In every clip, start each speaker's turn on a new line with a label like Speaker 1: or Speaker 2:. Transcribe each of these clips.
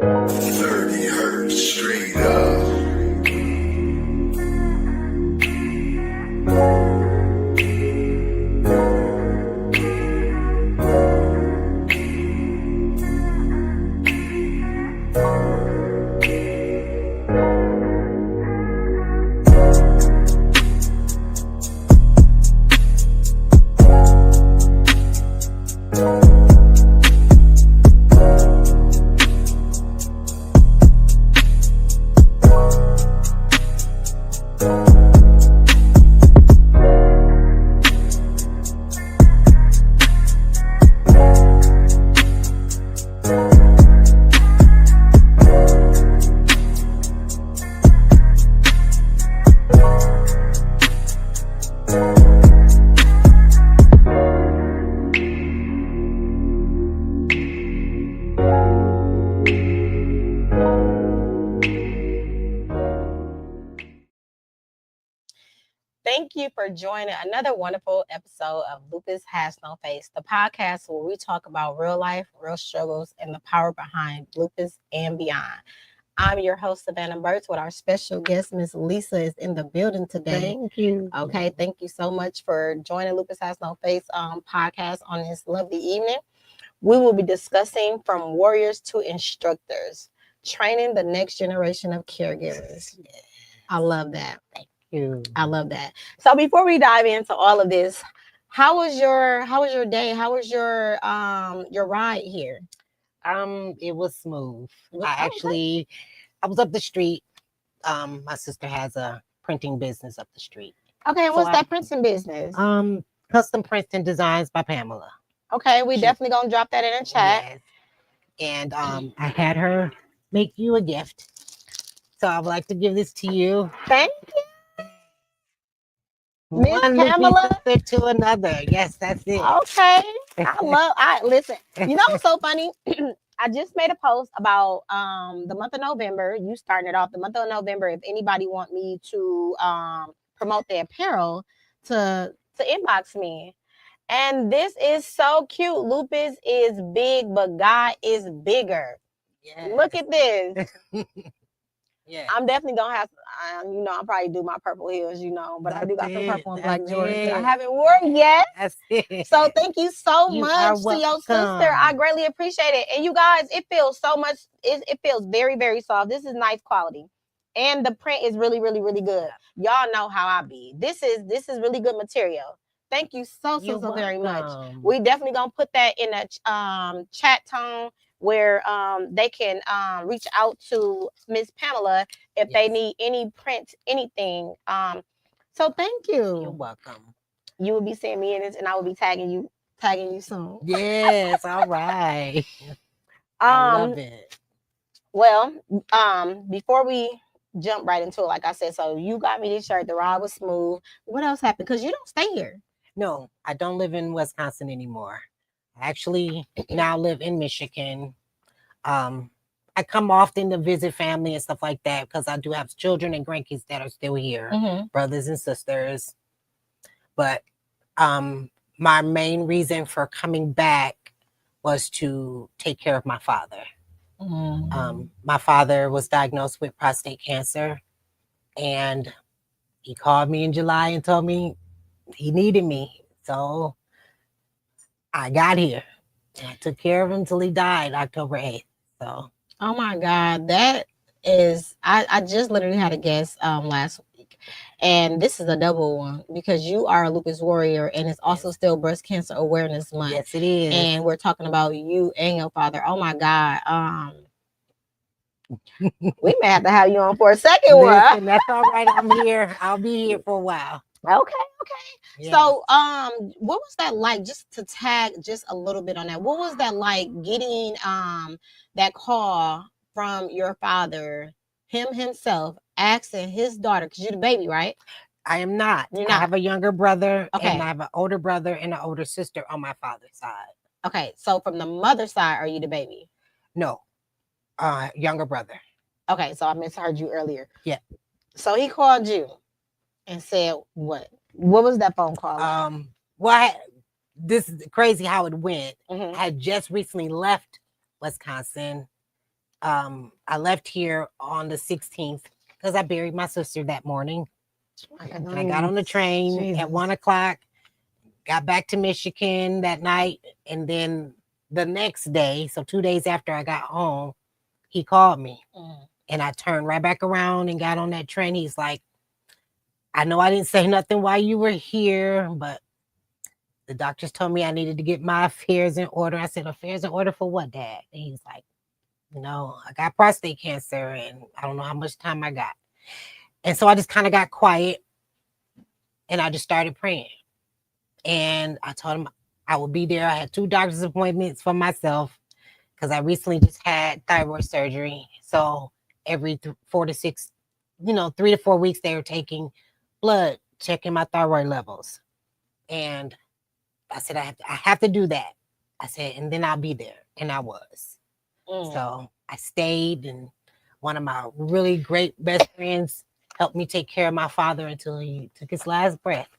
Speaker 1: 30 hertz straight up.
Speaker 2: Thank you for joining another wonderful episode of Lupus Has No Face, the podcast where we talk about real life, real struggles, and the power behind lupus and beyond. I'm your host, Savannah Burts, with our special guest, Miss Lisa, is in the building today.
Speaker 3: Thank you.
Speaker 2: Okay, thank you so much for joining Lupus Has No Face podcast on this lovely evening. We will be discussing from warriors to instructors, training the next generation of caregivers. I love that. I love that. So before we dive into all of this, how was your day? How was your ride here?
Speaker 3: It was smooth. I was up the street. My sister has a printing business up the street.
Speaker 2: Okay, and what's that printing business?
Speaker 3: Custom Printing Designs by Pamela.
Speaker 2: Okay, we definitely gonna drop that in the chat.
Speaker 3: Yes. And I had her make you a gift. So I would like to give this to you.
Speaker 2: Thank you. Miss
Speaker 3: One
Speaker 2: Pamela
Speaker 3: to another. Yes, that's it.
Speaker 2: Okay. Listen, you know what's so funny? I just made a post about the month of November. You starting it off the month of November. If anybody want me to promote their apparel, to inbox me. And this is so cute. Lupus is big, but God is bigger. Yes. Look at this. Yeah, I'm definitely gonna have. I'll probably do my purple heels, but I do got some purple and black Jordans I haven't worn yet. That's it. So thank you so much to your sister. I greatly appreciate it. And you guys, it feels so much. It feels very, very soft. This is nice quality, and the print is really, really, really good. Y'all know how I be. This is really good material. Thank you so very much. We definitely gonna put that in a chat tone where they can reach out to Miss Pamela if they need any print, anything. So thank you.
Speaker 3: You're welcome.
Speaker 2: You will be seeing me in this, and I will be tagging you soon.
Speaker 3: Yes, all right. I love it.
Speaker 2: Well, before we jump right into it, like I said, so you got me this shirt. The ride was smooth. What else happened? Because you don't stay here.
Speaker 3: No, I don't live in Wisconsin anymore. I actually now live in Michigan. I come often to visit family and stuff like that because I do have children and grandkids that are still here, brothers and sisters. But my main reason for coming back was to take care of my father. My father was diagnosed with prostate cancer, and he called me in July and told me he needed me. So I got here. I took care of him until he died October 8th. So,
Speaker 2: oh my God, that is, I just literally had a guest last week, and this is a double one because you are a lupus warrior, and it's also still Breast Cancer Awareness Month.
Speaker 3: Yes, it is.
Speaker 2: And we're talking about you and your father. Oh my God. We may have to have you on for a second one.
Speaker 3: That's all right. I'm here. I'll be here for a while.
Speaker 2: Okay. Yes. So, what was that like? Just to tag just a little bit on that. What was that like getting that call from your father, himself, asking his daughter, because you're the baby, right?
Speaker 3: I am not. I have a younger brother, and I have an older brother and an older sister on my father's side.
Speaker 2: Okay, so from the mother's side, are you the baby?
Speaker 3: No, younger brother.
Speaker 2: Okay, so I misheard you earlier.
Speaker 3: Yeah.
Speaker 2: So he called you and said what? What was that phone call?
Speaker 3: This is crazy how it went. I had just recently left Wisconsin, I left here on the 16th because I buried my sister that morning. And I got on the train at 1 o'clock, got back to Michigan that night. And then the next day, so 2 days after I got home, he called me. And I turned right back around and got on that train. He's like, I know I didn't say nothing while you were here, but the doctors told me I needed to get my affairs in order. I said, affairs in order for what, Dad? And he's like, I got prostate cancer and I don't know how much time I got. And so I just kind of got quiet and I just started praying. And I told him I would be there. I had 2 doctor's appointments for myself because I recently just had thyroid surgery. So every 4 to 6, 3 to 4 weeks, they were taking blood, checking my thyroid levels. And I said, I have to do that. I said, and then I'll be there. And I was. So I stayed, and one of my really great best friends helped me take care of my father until he took his last breath.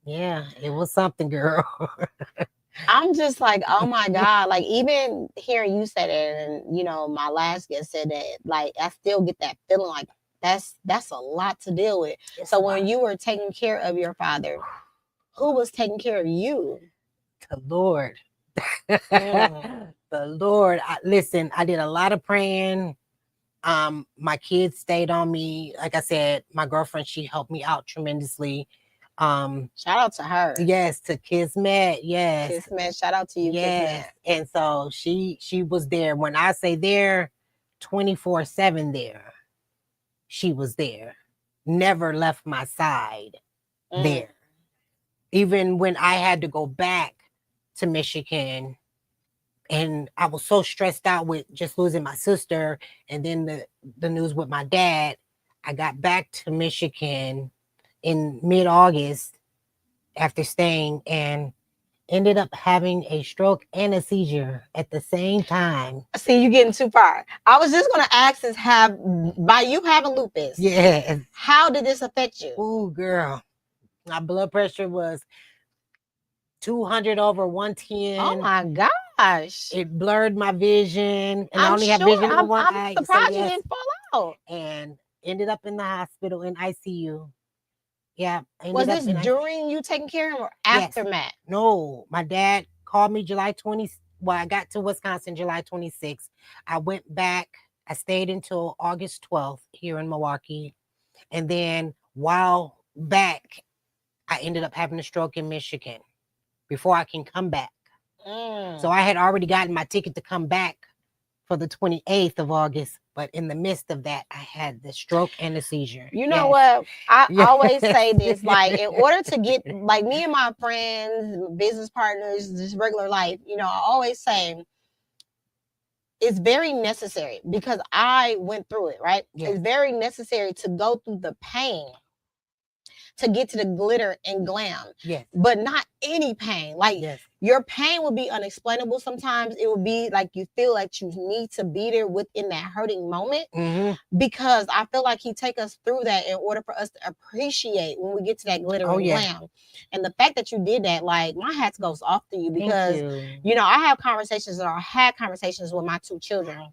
Speaker 3: Yeah, it was something, girl.
Speaker 2: I'm just like, oh my God. Like, even hearing you say that, and my last guest said that, like, I still get that feeling like that's a lot to deal with. So when you were taking care of your father, who was taking care of you?
Speaker 3: The Lord. The Lord. Listen, I did a lot of praying. My kids stayed on me. Like I said, my girlfriend, she helped me out tremendously.
Speaker 2: Shout out to her.
Speaker 3: Yes, to Kismet. Yes.
Speaker 2: Kismet, shout out to you,
Speaker 3: yes.
Speaker 2: Kismet.
Speaker 3: And so she was there. When I say there, 24/7 there. She was there. Never left my side there. Even when I had to go back to Michigan, and I was so stressed out with just losing my sister and then the news with my dad, I got back to Michigan in mid-August after staying and ended up having a stroke and a seizure at the same time.
Speaker 2: See, you getting too far. I was just going to ask is by you having lupus, how did this affect you?
Speaker 3: Ooh, girl. My blood pressure was 200 over 110.
Speaker 2: Oh my gosh.
Speaker 3: It blurred my vision. And I only have vision in one eye.
Speaker 2: I'm surprised you didn't fall out.
Speaker 3: And ended up in the hospital in ICU. Yeah.
Speaker 2: Was this during you taking care of him or aftermath?
Speaker 3: Yes. No. My dad called me July 20. Well, I got to Wisconsin July 26th. I went back. I stayed until August 12th here in Milwaukee. And then while back, I ended up having a stroke in Michigan before I can come back. So I had already gotten my ticket to come back for the 28th of August. But in the midst of that, I had the stroke and the seizure.
Speaker 2: You know what? I always say this, like, in order to get, like, me and my friends, business partners, just regular life, I always say it's very necessary because I went through it, right? It's very necessary to go through the pain to get to the glitter and glam. But not any pain. Like, your pain will be unexplainable. Sometimes it will be like you feel like you need to be there within that hurting moment because I feel like he take us through that in order for us to appreciate when we get to that glitter and glam. And the fact that you did that, like, my hat goes off to you because, I have conversations or I had conversations with my 2 children.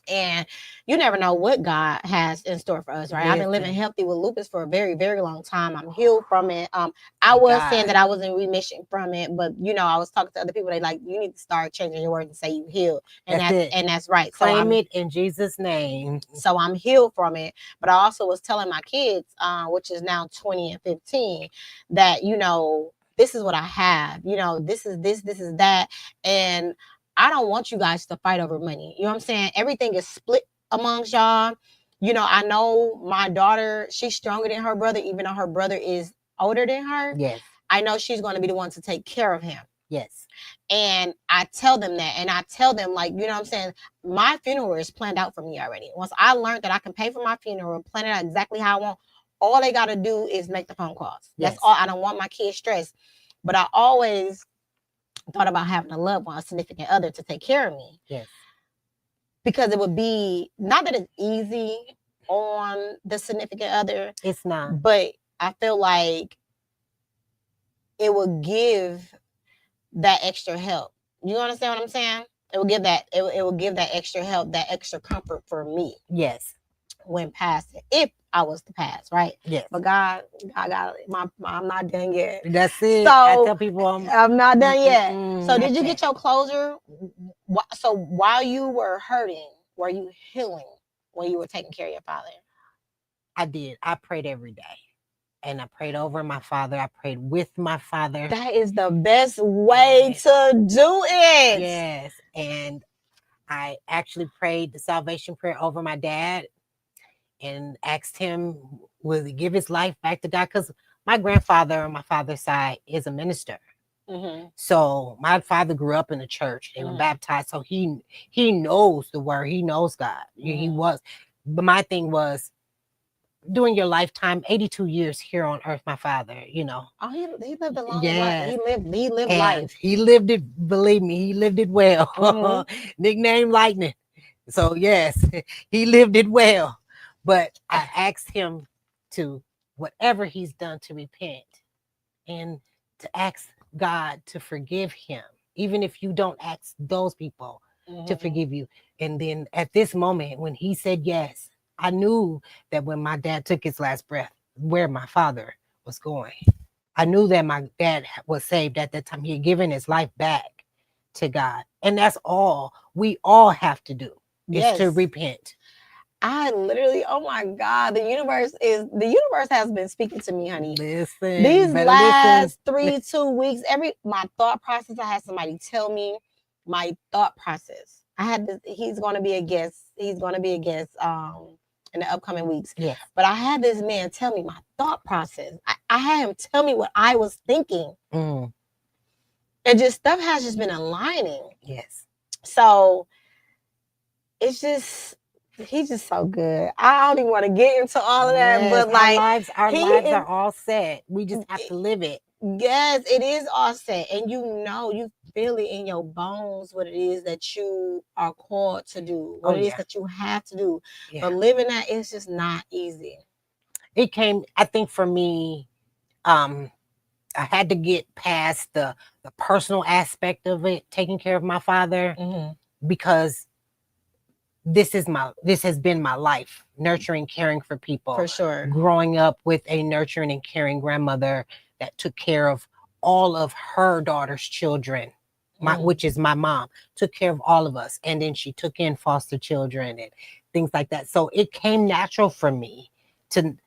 Speaker 2: And you never know what God has in store for us, right? I've been living healthy with lupus for a very, very long time. I'm healed from it. I was saying that I was in remission from it, but I was talking to other people. They like, you need to start changing your words and say you healed, and that's right.
Speaker 3: Claim it in Jesus' name.
Speaker 2: So I'm healed from it. But I also was telling my kids, which is now 20 and 15, that this is what I have. This is that, and I don't want you guys to fight over money. You know what I'm saying? Everything is split amongst y'all. I know my daughter, she's stronger than her brother, even though her brother is older than her. I know she's going to be the one to take care of him. And I tell them that. And I tell them, like, you know what I'm saying? My funeral is planned out for me already. Once I learned that I can pay for my funeral, plan it out exactly how I want, all they got to do is make the phone calls. That's all. I don't want my kids stressed. But I always thought about having a loved one, a significant other to take care of me. Because it would be, not that it's easy on the significant other.
Speaker 3: It's not.
Speaker 2: But I feel like it would give that extra help. You understand what I'm saying? It will give that. It will give that extra help, that extra comfort for me.
Speaker 3: Yes.
Speaker 2: When past it, if I was to pass, right?
Speaker 3: Yes.
Speaker 2: But God got I'm not done yet.
Speaker 3: That's it.
Speaker 2: So
Speaker 3: I tell people
Speaker 2: I'm not done yet. So did you
Speaker 3: okay.
Speaker 2: get your closure? So while you were hurting, were you healing when you were taking care of your father?
Speaker 3: I did. I prayed every day. And I prayed over my father. I prayed with my father.
Speaker 2: That is the best way to do it.
Speaker 3: Yes. And I actually prayed the salvation prayer over my dad and asked him, will he give his life back to God? Because my grandfather on my father's side is a minister.
Speaker 2: Mm-hmm.
Speaker 3: So my father grew up in the church. They were baptized. So he knows the word. He knows God. He was. But my thing was, during your lifetime, 82 years here on earth, my father, you know.
Speaker 2: Oh, he lived a long life. He lived
Speaker 3: and
Speaker 2: life.
Speaker 3: He lived it, believe me, he lived it well. Nickname Lightning. So yes, he lived it well. But I asked him to, whatever he's done, to repent and to ask God to forgive him, even if you don't ask those people to forgive you. And then at this moment, when he said yes, I knew that when my dad took his last breath, where my father was going. I knew that my dad was saved at that time. He had given his life back to God. And that's all we all have to do, is to repent.
Speaker 2: I literally, oh my God, the universe has been speaking to me, honey.
Speaker 3: Listen.
Speaker 2: These last 2 weeks, my thought process, I had somebody tell me my thought process. I had this, he's going to be a guest in the upcoming weeks.
Speaker 3: Yes.
Speaker 2: But I had this man tell me my thought process. I had him tell me what I was thinking. And just stuff has just been aligning.
Speaker 3: Yes.
Speaker 2: So it's just, he's just so good. I don't even want to get into all of that, but like
Speaker 3: our lives are all set. We just have to live it.
Speaker 2: Yes, it is all set, and you feel it in your bones what it is that you are called to do, what it is that you have to do. But living that is just not easy.
Speaker 3: It came, I think, for me. I had to get past the personal aspect of it, taking care of my father, because this has been my life, nurturing, caring for people.
Speaker 2: For sure.
Speaker 3: Growing up with a nurturing and caring grandmother that took care of all of her daughter's children, which is my mom, took care of all of us. And then she took in foster children and things like that. So it came natural for me to,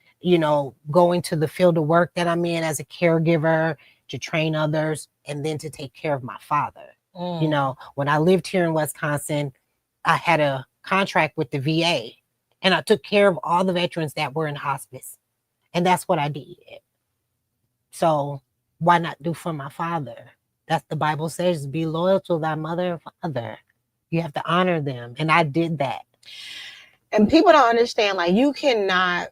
Speaker 3: go into the field of work that I'm in as a caregiver, to train others, and then to take care of my father. When I lived here in Wisconsin, I had a contract with the VA, and I took care of all the veterans that were in hospice. And that's what I did. So why not do for my father? That's the Bible says, be loyal to thy mother and father. You have to honor them. And I did that.
Speaker 2: And people don't understand, like, you cannot,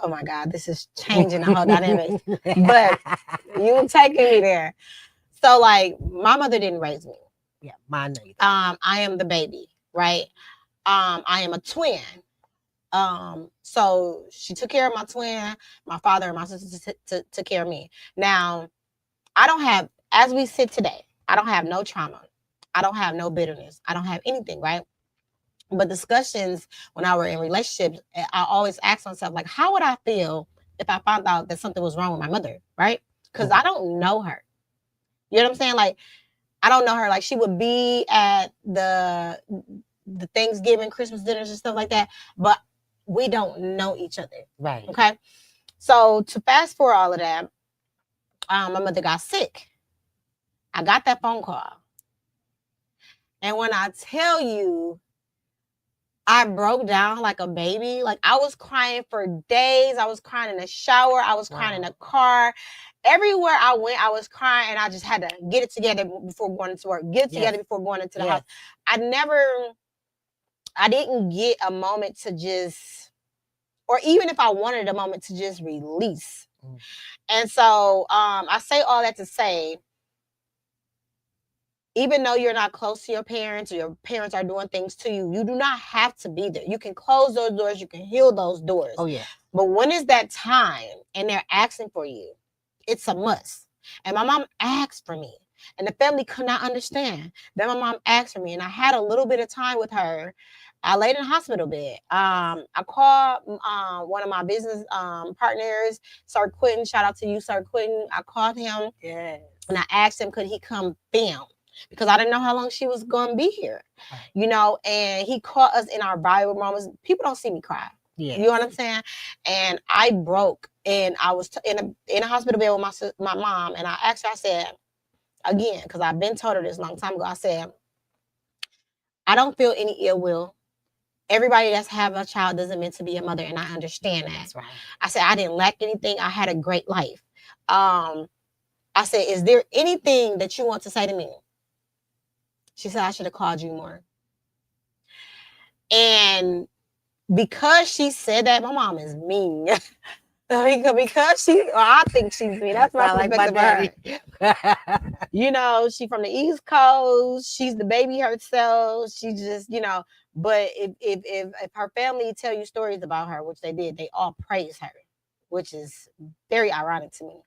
Speaker 2: oh my God, this is changing the whole dynamic. But you taking me there. So like, my mother didn't raise me.
Speaker 3: Yeah, mine neither.
Speaker 2: I am the baby, right? I am a twin. So she took care of my twin, my father and my sister took care of me. Now, I don't have, as we sit today, I don't have no trauma. I don't have no bitterness. I don't have anything, right? But discussions when I were in relationships, I always ask myself, like, how would I feel if I found out that something was wrong with my mother, right? Because I don't know her. You know what I'm saying? Like, I don't know her. Like, she would be at the Thanksgiving, Christmas dinners and stuff like that, but we don't know each other.
Speaker 3: Right.
Speaker 2: Okay. So to fast forward all of that, my mother got sick. I got that phone call. And when I tell you, I broke down like a baby. Like, I was crying for days. I was crying in the shower. I was crying in the car. Everywhere I went, I was crying, and I just had to get it together before going into work. Get it together before going into the house. I didn't get a moment to just, or even if I wanted a moment to just release. And so I say all that to say, even though you're not close to your parents or your parents are doing things to you, you do not have to be there. You can close those doors. You can heal those doors.
Speaker 3: Oh, yeah.
Speaker 2: But when is that time and they're asking for you, it's a must. And my mom asked for me. And the family could not understand. Then my mom asked for me, and I had a little bit of time with her. I laid in a hospital bed. I called one of my business partners, Sir Quentin. Shout out to you, Sir Quentin. I called him, and I asked him, could he come film? Because I didn't know how long she was going to be here, you know, and he caught us in our Bible moments. People don't see me cry. You know what I'm saying? And I broke, and I was in a hospital bed with my mom, and I asked her, I said, again, because I've been told her this a long time ago, I said, I don't feel any ill will. Everybody that's have a child doesn't meant to be a mother, and I understand that.
Speaker 3: That's right.
Speaker 2: I said, I didn't lack anything. I had a great life. I said, is there anything that you want to say to me? She said, I should have called you more. And because she said that, my mom is mean. Because I think she's mean. That's my perspective of her. You know, she from the East Coast. She's the baby herself. She just, you know, but if her family tell you stories about her, which they did, they all praise her, which is very ironic to me.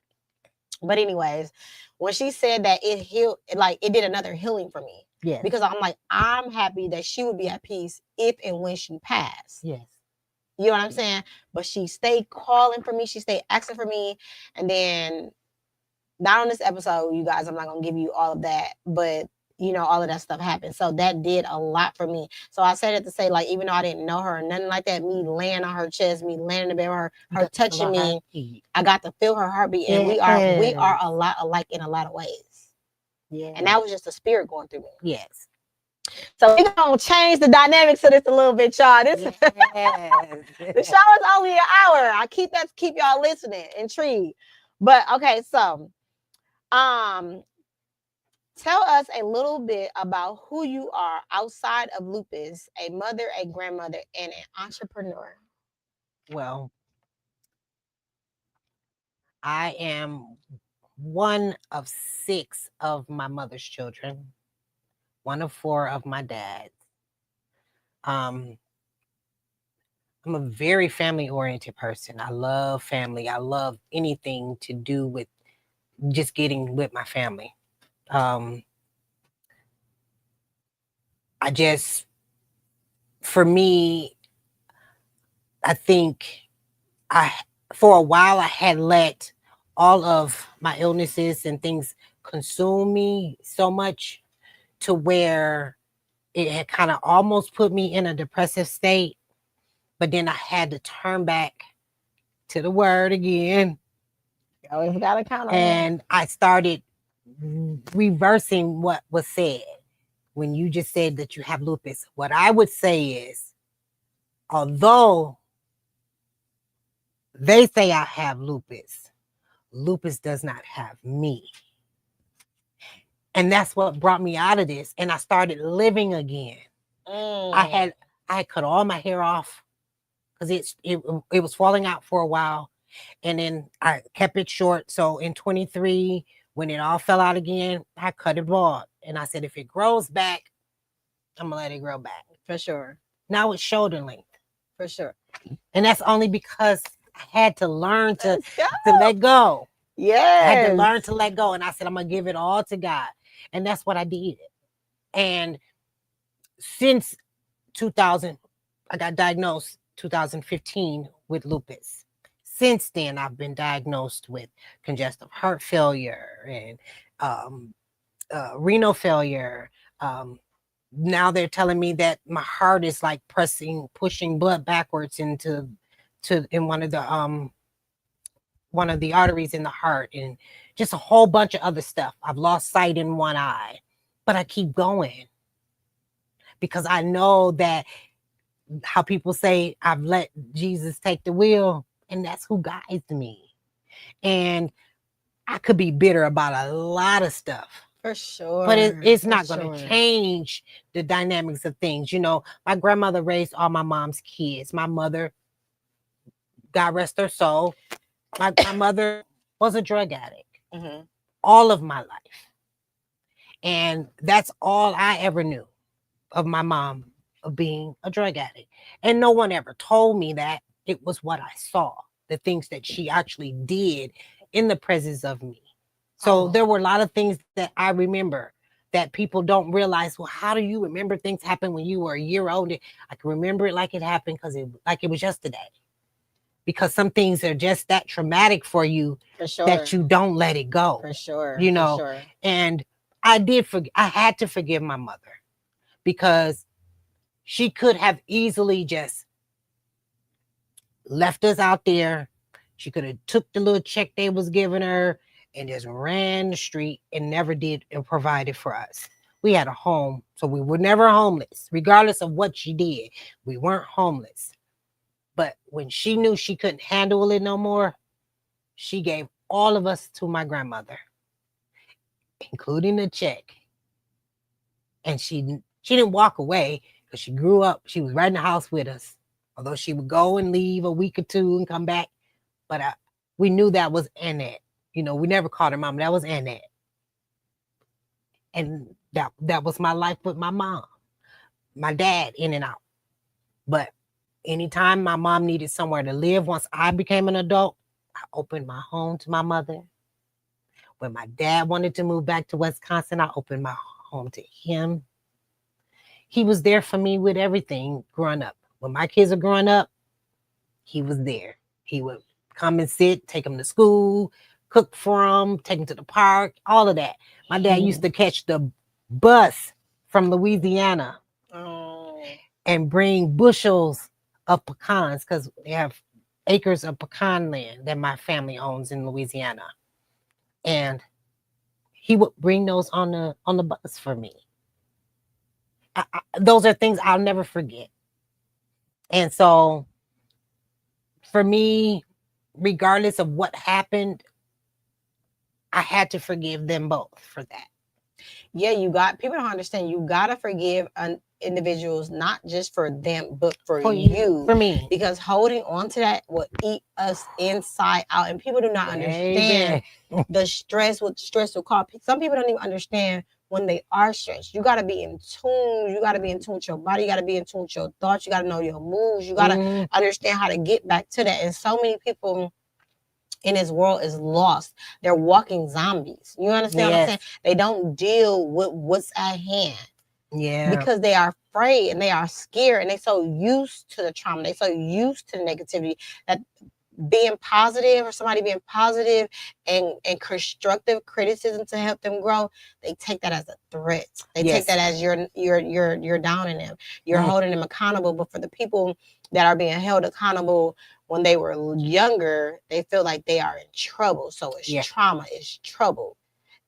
Speaker 2: But anyways, when she said that, it healed, like it did another healing for me.
Speaker 3: Yes.
Speaker 2: Because I'm like, I'm happy that she would be at peace if and when she passed.
Speaker 3: Yes.
Speaker 2: You know what I'm saying? But she stayed calling for me. She stayed asking for me. And then, not on this episode, you guys, I'm not going to give you all of that. But, you know, all of that stuff happened. So that did a lot for me. So I said it to say, like, even though I didn't know her or nothing like that, me laying on her chest, me laying in the bed with her touching me, I got to feel her heartbeat. And we are a lot alike in a lot of ways. Yeah. And that was just a spirit going through me.
Speaker 3: Yes.
Speaker 2: So we're going to change the dynamics of this a little bit, y'all. The show is only an hour. I keep y'all listening, intrigued. But okay, so tell us a little bit about who you are outside of Lupus, a mother, a grandmother, and an entrepreneur.
Speaker 3: Well, I am one of 6 of my mother's children, one of 4 of my dad's. I'm a very family-oriented person. I love family. I love anything to do with just getting with my family. For me, I think for a while, I had let all of my illnesses and things consume me so much to where it had kind of almost put me in a depressive state. But then I had to turn back to the word again.
Speaker 2: You always got to count on
Speaker 3: and I started reversing what was said. When you just said that you have lupus, what I would say is, although they say I have lupus, lupus does not have me. And that's what brought me out of this. And I started living again. I had cut all my hair off because it was falling out for a while. And then I kept it short. So in 23, when it all fell out again, I cut it bald. And I said, if it grows back, I'm going to let it grow back.
Speaker 2: For sure.
Speaker 3: Now it's shoulder length.
Speaker 2: For sure.
Speaker 3: And that's only because I had to learn to let go.
Speaker 2: Yeah.
Speaker 3: I had to learn to let go. And I said, I'm going to give it all to God. And that's what I did. And since 2000, I got diagnosed 2015 with lupus. Since then, I've been diagnosed with congestive heart failure and renal failure. Now they're telling me that my heart is like pushing blood backwards in one of the arteries in the heart, and just a whole bunch of other stuff. I've lost sight in one eye, but I keep going because I know that how people say I've let Jesus take the wheel, and that's who guides me. And I could be bitter about a lot of stuff.
Speaker 2: For sure.
Speaker 3: But it's not going to change the dynamics of things. You know, my grandmother raised all my mom's kids. My mother, God rest her soul, my mother was a drug addict all of my life. And that's all I ever knew of my mom, of being a drug addict. And no one ever told me that. It was what I saw, the things that she actually did in the presence of me. So
Speaker 2: Oh.
Speaker 3: there were a lot of things that I remember that people don't realize. Well, how do you remember things happen when you were a year old? I can remember it like it happened because it was yesterday. Because some things are just that traumatic for you
Speaker 2: For sure.
Speaker 3: that you don't let it go.
Speaker 2: For sure.
Speaker 3: You
Speaker 2: For
Speaker 3: know,
Speaker 2: sure.
Speaker 3: and I had to forgive my mother because she could have easily just left us out there. She could have took the little check they was giving her and just ran the street and never did and provided for us. We had a home, so we were never homeless, regardless of what she did. We weren't homeless. But when she knew she couldn't handle it no more, she gave all of us to my grandmother, including the check. And she didn't walk away because she grew up. She was right in the house with us, although she would go and leave a week or two and come back. But we knew that was Annette. You know, we never called her mom. That was Annette. And that was my life with my mom, my dad, in and out. But anytime my mom needed somewhere to live, once I became an adult, I opened my home to my mother. When my dad wanted to move back to Wisconsin, I opened my home to him. He was there for me with everything growing up. When my kids were growing up, he was there. He would come and sit, take them to school, cook for them, take them to the park, all of that. My dad used to catch the bus from Louisiana and bring bushels of pecans because they have acres of pecan land that my family owns in Louisiana. And he would bring those on the bus for me. Those are things I'll never forget. And so for me, regardless of what happened, I had to forgive them both for that.
Speaker 2: Yeah, people don't understand. You gotta forgive individuals, not just for them, but for you.
Speaker 3: For me.
Speaker 2: Because holding on to that will eat us inside out. And people do not understand the stress, what stress will cause. Some people don't even understand when they are stressed. You gotta be in tune. You gotta be in tune with your body. You gotta be in tune with your thoughts. You gotta know your moves. You gotta understand how to get back to that. And so many people in this world is lost. They're walking zombies. You understand what I'm saying? They don't deal with what's at hand.
Speaker 3: Yeah.
Speaker 2: Because they are afraid and they are scared and they're so used to the trauma. They're so used to the negativity that being positive or somebody being positive and constructive criticism to help them grow, they take that as a threat. They take that as you're downing them. You're holding them accountable. But for the people that are being held accountable when they were younger, they feel like they are in trouble. So it's trauma, it's trouble.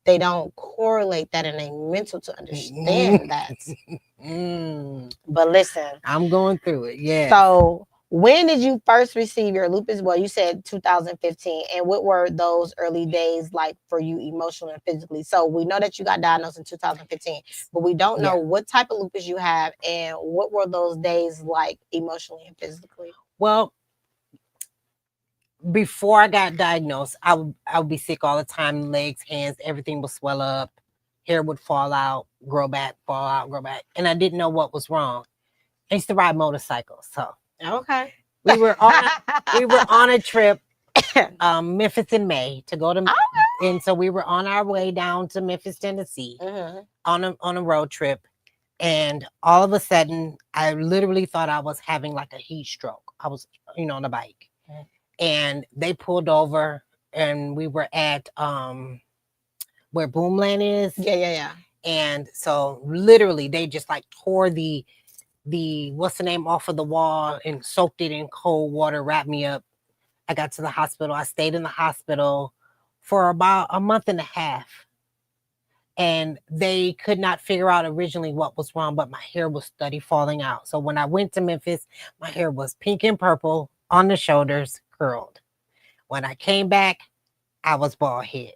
Speaker 2: They don't correlate that in a mental to understand that. But listen,
Speaker 3: I'm going through it. Yeah.
Speaker 2: So when did you first receive your lupus? Well, you said 2015. And what were those early days like for you emotionally and physically? So we know that you got diagnosed in 2015, but we don't know what type of lupus you have and what were those days like emotionally and physically?
Speaker 3: Well, before I got diagnosed, I would be sick all the time. Legs, hands, everything would swell up. Hair would fall out, grow back, fall out, grow back. And I didn't know what was wrong. I used to ride motorcycles. So
Speaker 2: okay.
Speaker 3: We were on a trip, Memphis in May to go to and so we were on our way down to Memphis, Tennessee on a road trip. And all of a sudden, I literally thought I was having like a heat stroke. I was, on a bike. And they pulled over and we were at where Boomland is.
Speaker 2: Yeah.
Speaker 3: And so literally they just like tore the what's the name off of the wall and soaked it in cold water, wrapped me up. I got to the hospital. I stayed in the hospital for about a month and a half. And they could not figure out originally what was wrong, but my hair was steady falling out. So when I went to Memphis, my hair was pink and purple on the shoulders, curled. When I came back, I was bald head.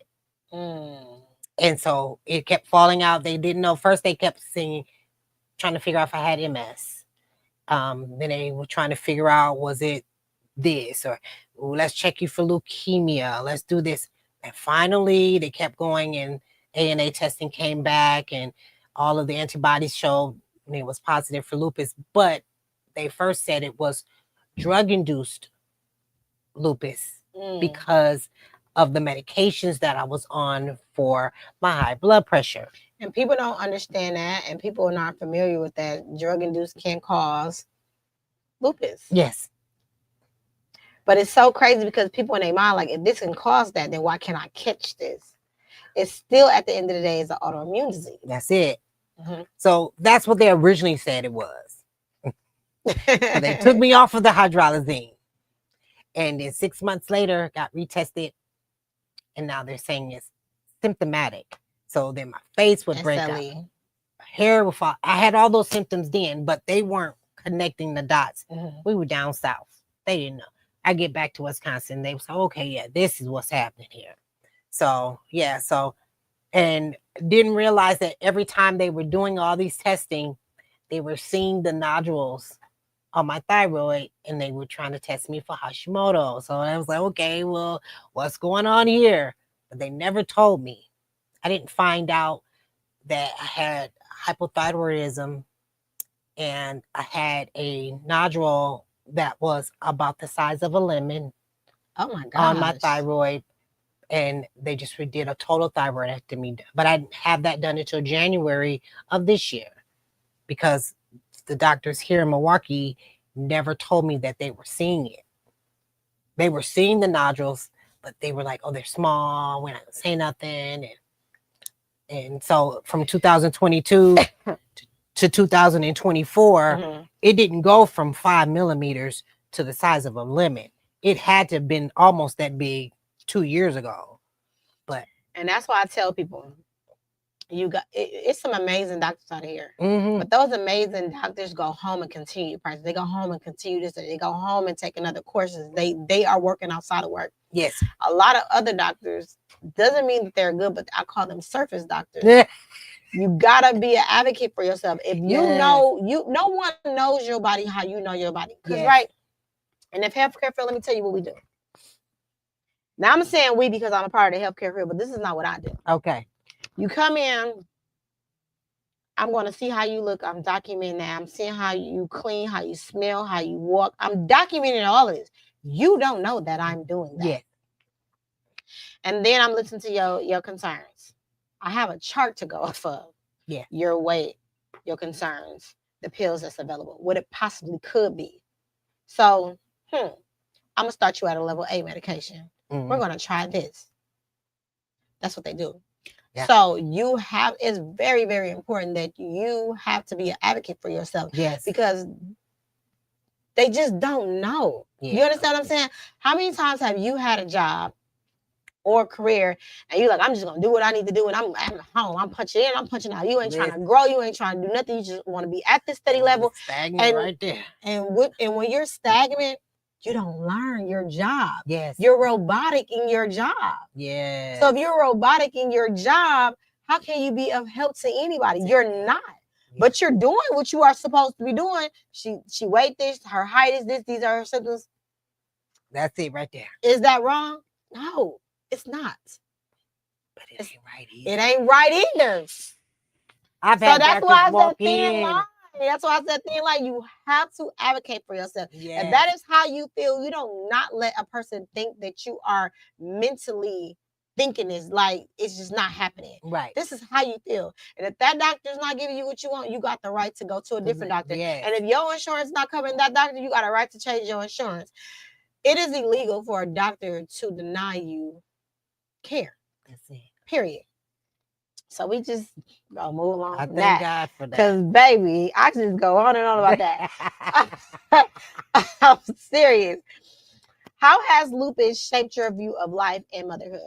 Speaker 3: And so it kept falling out. They didn't know. First, they kept trying to figure out if I had MS. Then they were trying to figure out, was it this? Or let's check you for leukemia. Let's do this. And finally, they kept going and ANA testing came back and all of the antibodies showed it was positive for lupus. But they first said it was drug-induced lupus because of the medications that I was on for my high blood pressure.
Speaker 2: And people don't understand that, and people are not familiar with that. Drug induced can cause lupus.
Speaker 3: Yes.
Speaker 2: But it's so crazy because people in their mind, like, if this can cause that, then why can't I catch this? It's still, at the end of the day, it's an autoimmune disease.
Speaker 3: That's it. So that's what they originally said it was. So they took me off of the hydralazine. And then 6 months later, got retested. And now they're saying it's symptomatic. So then my face would break out. Hair would fall. I had all those symptoms then, but they weren't connecting the dots. We were down south. They didn't know. I get back to Wisconsin. They was like, okay, yeah, this is what's happening here. So, yeah. So, and didn't realize that every time they were doing all these testing, they were seeing the nodules on my thyroid, and they were trying to test me for Hashimoto. So I was like, okay, well, what's going on here? But they never told me. I didn't find out that I had hypothyroidism, and I had a nodule that was about the size of a lemon.
Speaker 2: Oh my God!
Speaker 3: On my thyroid, and they just did a total thyroidectomy. But I didn't have that done until January of this year, because the doctors here in Milwaukee never told me that they were seeing it. They were seeing the nodules, but they were like, oh, they're small. We're not gonna say nothing. And so from 2022 to 2024, it didn't go from 5 millimeters to the size of a lemon. It had to have been almost that big 2 years ago.
Speaker 2: And that's why I tell people, it's some amazing doctors out here. But those amazing doctors go home and continue practice. They go home and continue this. They go home and take another courses. They are working outside of work.
Speaker 3: Yes.
Speaker 2: A lot of other doctors, doesn't mean that they're good, but I call them surface doctors. You gotta be an advocate for yourself. If you know, no one knows your body how you know your body. Right? And if healthcare field, let me tell you what we do. Now I'm saying we because I'm a part of the healthcare field, but this is not what I do.
Speaker 3: Okay.
Speaker 2: You come in, I'm going to see how you look. I'm documenting that. I'm seeing how you clean, how you smell, how you walk. I'm documenting all of this. You don't know that I'm doing that.
Speaker 3: Yeah.
Speaker 2: And then I'm listening to your concerns. I have a chart to go off of.
Speaker 3: Yeah.
Speaker 2: Your weight, your concerns, the pills that's available, what it possibly could be. So, I'm going to start you at a level A medication. We're going to try this. That's what they do. Yeah. So it's very, very important that you have to be an advocate for yourself.
Speaker 3: Yes.
Speaker 2: Because they just don't know. Yeah. You understand what I'm saying? How many times have you had a job or a career and you're like, I'm just going to do what I need to do, and I'm at home. I'm punching in, I'm punching out. You ain't trying to grow. You ain't trying to do nothing. You just want to be at this steady level.
Speaker 3: Stagnant right there.
Speaker 2: And when you're stagnant, you don't learn your job.
Speaker 3: Yes.
Speaker 2: You're robotic in your job.
Speaker 3: Yeah.
Speaker 2: So if you're robotic in your job, how can you be of help to anybody? You're not. Yeah. But you're doing what you are supposed to be doing. She weighed this, her height is this, these are her symptoms.
Speaker 3: That's it right there.
Speaker 2: Is that wrong? No, it's not.
Speaker 3: But it ain't right either.
Speaker 2: It ain't right either. That's why I said thin line. That's why I said thin line. You have to advocate for yourself. Yes. If that is how you feel, you don't not let a person think that you are mentally thinking is like it's just not happening.
Speaker 3: Right.
Speaker 2: This is how you feel. And if that doctor's not giving you what you want, you got the right to go to a different doctor.
Speaker 3: Yes.
Speaker 2: And if your insurance is not covering that doctor, you got a right to change your insurance. It is illegal for a doctor to deny you care.
Speaker 3: That's it.
Speaker 2: Period. So we just gonna move along.
Speaker 3: I thank God for that.
Speaker 2: Because baby, I just go on and on about that. I'm serious. How has lupus shaped your view of life and motherhood?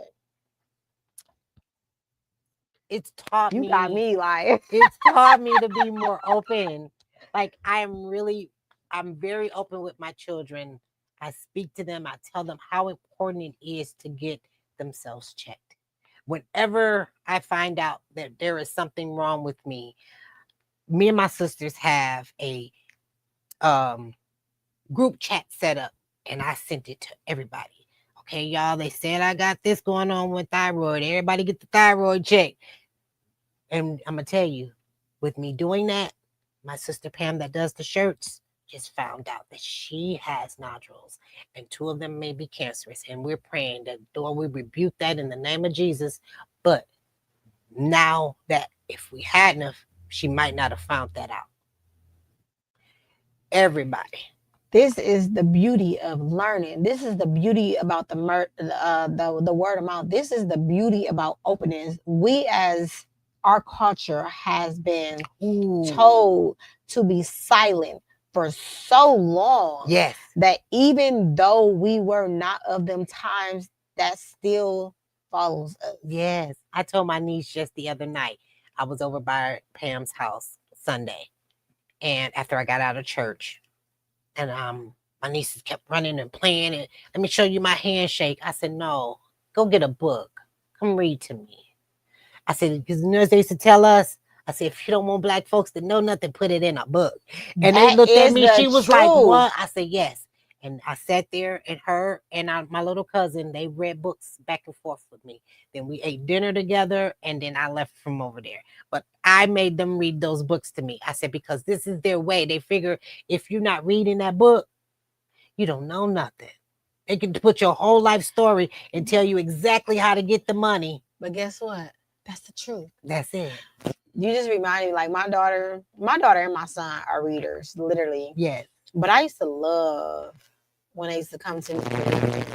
Speaker 3: It's taught me.
Speaker 2: You got me like.
Speaker 3: It's taught me to be more open. Like I'm very open with my children. I speak to them. I tell them how important it is to get themselves checked. Whenever I find out that there is something wrong with me and my sisters have a group chat set up, and I sent it to everybody. Okay, y'all, they said I got this going on with thyroid. Everybody get the thyroid checked. And I'm going to tell you, with me doing that, my sister Pam that does the shirts, just found out that she has nodules, and 2 of them may be cancerous. And we're praying that, Lord, we rebuke that in the name of Jesus. But now that if we hadn't, she might not have found that out. Everybody.
Speaker 2: This is the beauty of learning. This is the beauty about the word of mouth. This is the beauty about openness. We, as our culture has been told to be silent for so long,
Speaker 3: Yes,
Speaker 2: that even though we were not of them times, that still follows us.
Speaker 3: yes. I told my niece just the other night. I was over by Pam's house Sunday, and after I got out of church, and my nieces kept running and playing, and let me show you my handshake. I said, no, go get a book. Come read to me. I said, because the nurse they used to tell us, I said, if you don't want black folks to know nothing, put it in a book. And they looked at me, she was like, what? I said, yes. And I sat there, and her and my little cousin, they read books back and forth with me. Then we ate dinner together, and then I left from over there. But I made them read those books to me. I said, because this is their way. They figure if you're not reading that book, you don't know nothing. They can put your whole life story and tell you exactly how to get the money.
Speaker 2: But guess what? That's the truth.
Speaker 3: That's it.
Speaker 2: You just remind me, like my daughter and my son are readers, literally.
Speaker 3: Yes.
Speaker 2: But I used to love when they used to come to me.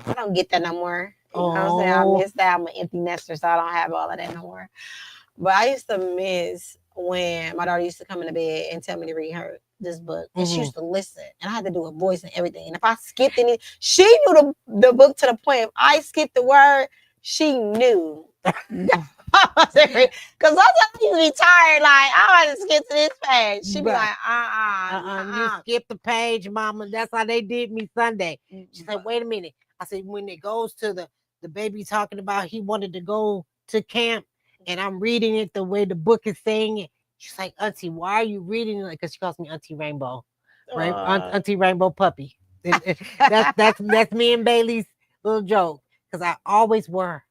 Speaker 2: I don't get that no more. You know what I'm saying? I miss that. I'm an empty nester, so I don't have all of that no more. But I used to miss when my daughter used to come in the bed and tell me to read her this book. And she used to listen. And I had to do a voice and everything. And if I skipped any, she knew the book to the point. If I skipped the word, she knew. Because sometimes you be tired, like, I want to skip to this page. She'd be like,
Speaker 3: you skip the page, mama. That's how they did me Sunday. She said, wait a minute. I said, when it goes to the baby talking about he wanted to go to camp, and I'm reading it the way the book is saying it. She's like, Auntie, why are you reading it? Because she calls me Auntie Rainbow, right? Auntie Rainbow Puppy. That's me and Bailey's little joke, because I always wear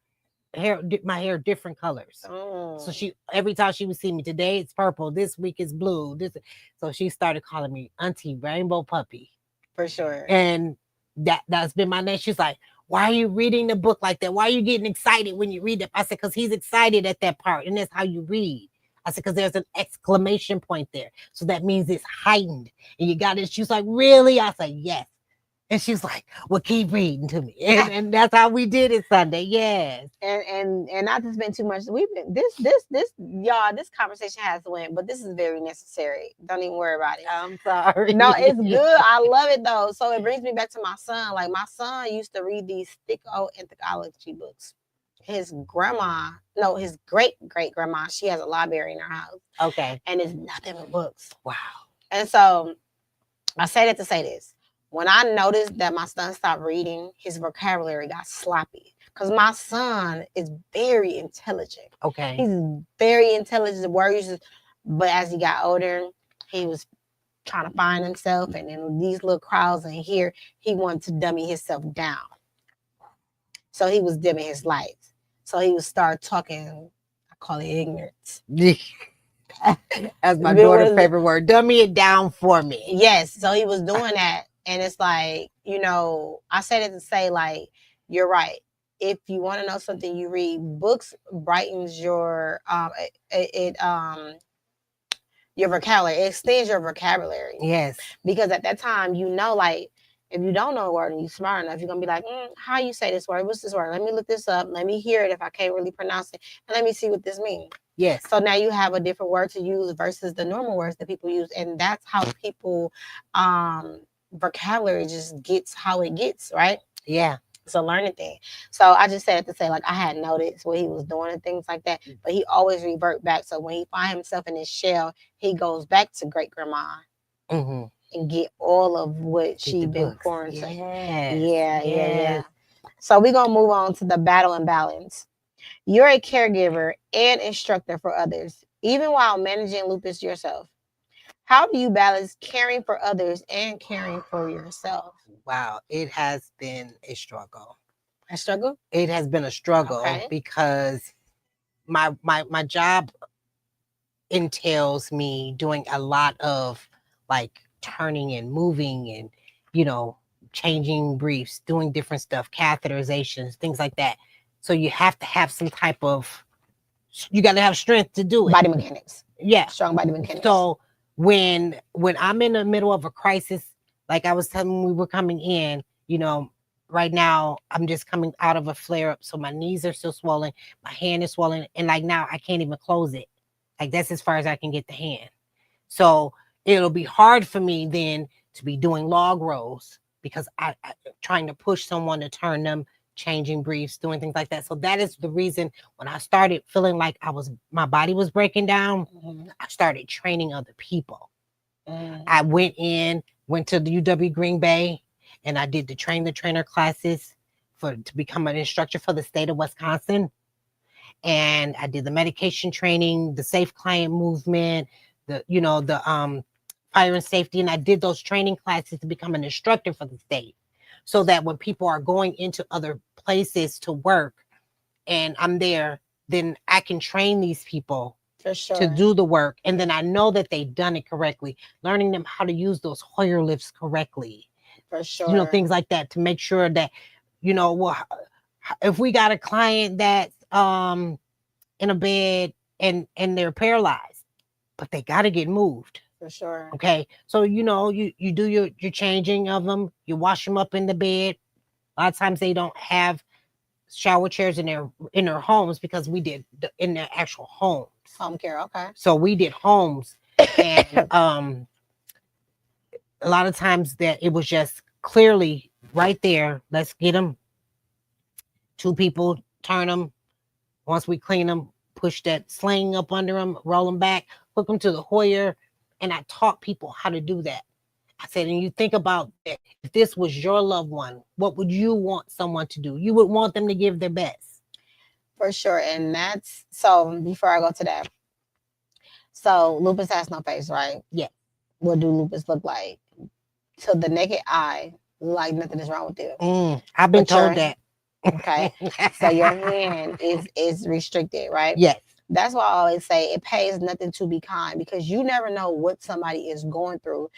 Speaker 3: my hair different colors. So she, every time she would see me, today it's purple, this week it's blue, so she started calling me Auntie Rainbow Puppy.
Speaker 2: For sure.
Speaker 3: And that's been my name. She's like, why are you reading the book like that? Why are you getting excited when you read it? I said, because he's excited at that part, and that's how you read. I said, because there's an exclamation point there, so that means it's heightened, and you got it. She's like, really? I said, yes. And she's like, well, keep reading to me. And that's how we did it Sunday. Yes.
Speaker 2: And not to spend too much. We've been y'all, this conversation has went, but this is very necessary. Don't even worry about it.
Speaker 3: I'm sorry.
Speaker 2: No, it's good. I love it though. So it brings me back to my son. Like my son used to read these thick old anthology books. His great grandma, she has a library in her house.
Speaker 3: Okay.
Speaker 2: And it's nothing but books.
Speaker 3: Wow.
Speaker 2: And so I say that to say this. When I noticed that my son stopped reading, his vocabulary got sloppy. Because my son is very intelligent.
Speaker 3: Okay.
Speaker 2: He's very intelligent. But as he got older, he was trying to find himself. And in these little crowds in here, he wanted to dummy himself down. So he was dimming his lights. So he would start talking, I call it ignorance.
Speaker 3: That's my daughter's favorite word. Dummy it down for me.
Speaker 2: Yes. So he was doing that. And it's like, I said it to say, like, you're right. If you want to know something, you read. Books brightens your vocabulary. It extends your vocabulary.
Speaker 3: Yes.
Speaker 2: Because at that time, like, if you don't know a word and you're smart enough, you're going to be like, how you say this word? What's this word? Let me look this up. Let me hear it if I can't really pronounce it. And let me see what this means.
Speaker 3: Yes.
Speaker 2: So now you have a different word to use versus the normal words that people use. And that's how people... vocabulary just gets how it gets, right?
Speaker 3: Yeah.
Speaker 2: It's a learning thing. So I just said to say, like, I had noticed what he was doing and things like that, but he always revert back. So when he finds himself in his shell, he goes back to great grandma and get all of what she'd been pouring to. Yeah. So we're gonna move on to the battle and balance. You're a caregiver and instructor for others, even while managing lupus yourself. How do you balance caring for others and caring for yourself?
Speaker 3: Wow, it has been a struggle.
Speaker 2: A struggle?
Speaker 3: It has been a struggle because my job entails me doing a lot of like turning and moving and, you know, changing briefs, doing different stuff, catheterizations, things like that. So you have to have some type of, you got to have strength to do it.
Speaker 2: Body mechanics.
Speaker 3: Yeah.
Speaker 2: Strong body mechanics.
Speaker 3: So when I'm in the middle of a crisis, like I was telling we were coming in, you know, right now I'm just coming out of a flare up. So my knees are still swollen, my hand is swollen, and like now I can't even close it. Like that's as far as I can get the hand. So it'll be hard for me then to be doing log rolls because I trying to push someone to turn them, changing briefs, doing things like that. So that is the reason when I started feeling like my body was breaking down, I started training other people. I went to the UW Green Bay, and I did the train the trainer classes to become an instructor for the state of Wisconsin. And I did the medication training, the safe client movement, the fire and safety. And I did those training classes to become an instructor for the state. So that when people are going into other places to work and I'm there, then I can train these people
Speaker 2: for sure
Speaker 3: to do the work. And then I know that they've done it correctly, learning them how to use those Hoyer lifts correctly.
Speaker 2: For sure.
Speaker 3: You know, things like that to make sure that, you know, well, if we got a client that's in a bed and they're paralyzed, but they got to get moved.
Speaker 2: For sure.
Speaker 3: Okay. So, you know, you do your changing of them, you wash them up in the bed. A lot of times they don't have shower chairs in their homes because we did in their actual homes.
Speaker 2: Home care. Okay.
Speaker 3: So we did homes and a lot of times that it was just clearly right there. Let's get them. 2 people, turn them. Once we clean them, push that sling up under them, roll them back, hook them to the Hoyer. And I taught people how to do that. I said, and you think about that, if this was your loved one, what would you want someone to do? You would want them to give their best.
Speaker 2: For sure. And that's, so before I go to that, so lupus has no face, right?
Speaker 3: Yeah.
Speaker 2: What do lupus look like? To the naked eye, like nothing is wrong with you.
Speaker 3: I've been told that.
Speaker 2: Okay. So your hand is restricted, right?
Speaker 3: Yes.
Speaker 2: That's why I always say it pays nothing to be kind, because you never know what somebody is going through.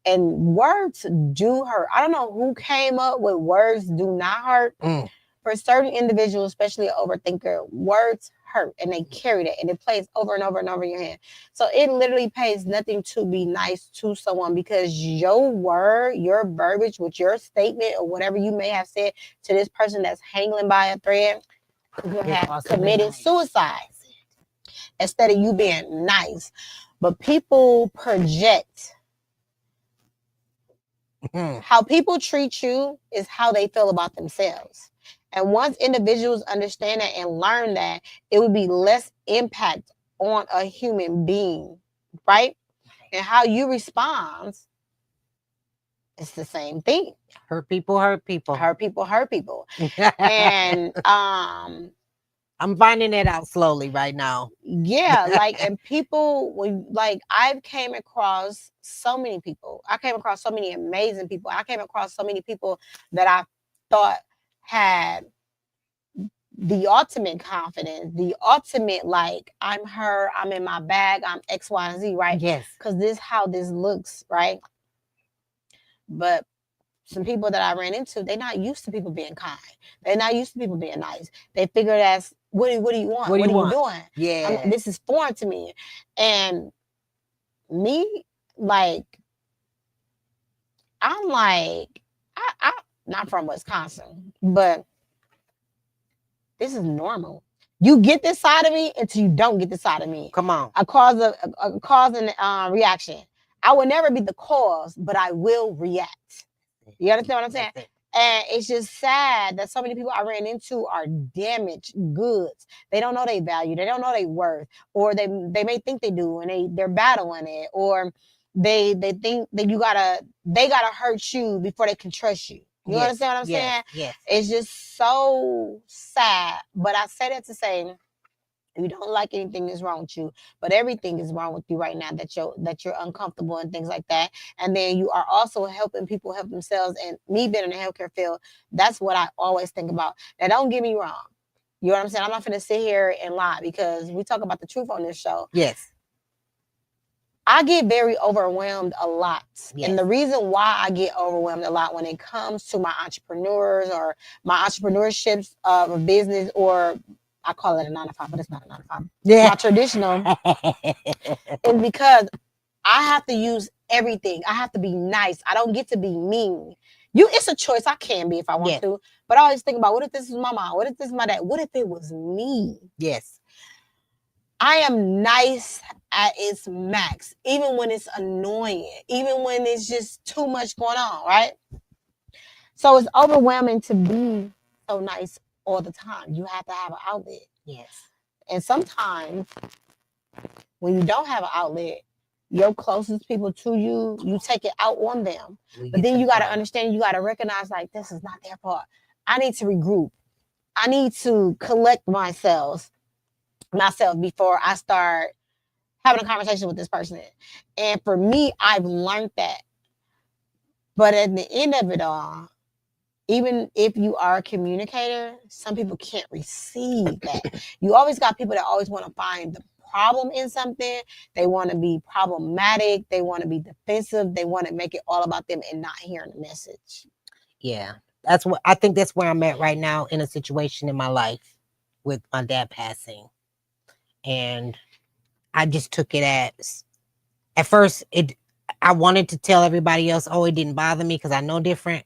Speaker 2: And words do hurt. I don't know who came up with words do not hurt. For certain individuals, especially an overthinker, words hurt and they carry that and it plays over and over and over in your hand. So it literally pays nothing to be nice to someone, because your word, your verbiage with your statement or whatever you may have said to this person that's hanging by a thread could have committed suicide instead of you being nice. But people project. How people treat you is how they feel about themselves. And once individuals understand that and learn that, it would be less impact on a human being, right? And how you respond, it's the same thing.
Speaker 3: Hurt people, hurt people.
Speaker 2: Hurt people, hurt people. And
Speaker 3: I'm finding it out slowly right now.
Speaker 2: Yeah, like, and people, like, I've came across so many people. I came across so many amazing people. I came across so many people that I thought had the ultimate confidence, the ultimate, like, I'm her, I'm in my bag, I'm X, Y, and Z, right?
Speaker 3: Yes.
Speaker 2: Because this is how this looks, right? But some people that I ran into, they're not used to people being kind. They're not used to people being nice. They figure that's, what do you want? What are you doing?
Speaker 3: Yeah.
Speaker 2: This is foreign to me. And me, like, I'm like, I not from Wisconsin, but this is normal. You get this side of me until you don't get this side of me.
Speaker 3: Come on.
Speaker 2: A cause and reaction. I will never be the cause, but I will react. You understand what I'm saying? And it's just sad that so many people I ran into are damaged goods. They don't know their value. They don't know their worth. Or they may think they do, and they're battling it. Or they think that they gotta hurt you before they can trust you. You understand what I'm saying?
Speaker 3: Yes.
Speaker 2: It's just so sad. But I say that to say, you don't like anything that's wrong with you, but everything is wrong with you right now, that you're uncomfortable and things like that. And then you are also helping people help themselves. And me being in the healthcare field, that's what I always think about. Now, don't get me wrong. You know what I'm saying? I'm not going to sit here and lie, because we talk about the truth on this show.
Speaker 3: Yes.
Speaker 2: I get very overwhelmed a lot.
Speaker 3: Yes.
Speaker 2: And the reason why I get overwhelmed a lot when it comes to my entrepreneurs or my entrepreneurships of a business, or I call it a 9-to-5, but it's not a 9-to-5.
Speaker 3: Yeah.
Speaker 2: My traditional is because I have to use everything. I have to be nice. I don't get to be mean. It's a choice. I can be if I want
Speaker 3: Yes.
Speaker 2: to. But I always think about, what if this is my mom? What if this is my dad? What if it was me?
Speaker 3: Yes.
Speaker 2: I am nice at its max, even when it's annoying, even when it's just too much going on, right? So it's overwhelming to be so nice all the time. You have to have an outlet.
Speaker 3: Yes.
Speaker 2: And sometimes when you don't have an outlet, your closest people to you, you take it out on them. But then you got to understand, you got to recognize, like, this is not their fault. I need to regroup. I need to collect myself before I start having a conversation with this person. And for me, I've learned that. But at the end of it all, even if you are a communicator, some people can't receive that. You always got people that always want to find the problem in something. They want to be problematic. They want to be defensive. They want to make it all about them and not hearing the message.
Speaker 3: Yeah. That's what I think. That's where I'm at right now in a situation in my life with my dad passing. And I just took it as, at first, I wanted to tell everybody else, oh, it didn't bother me because I know different,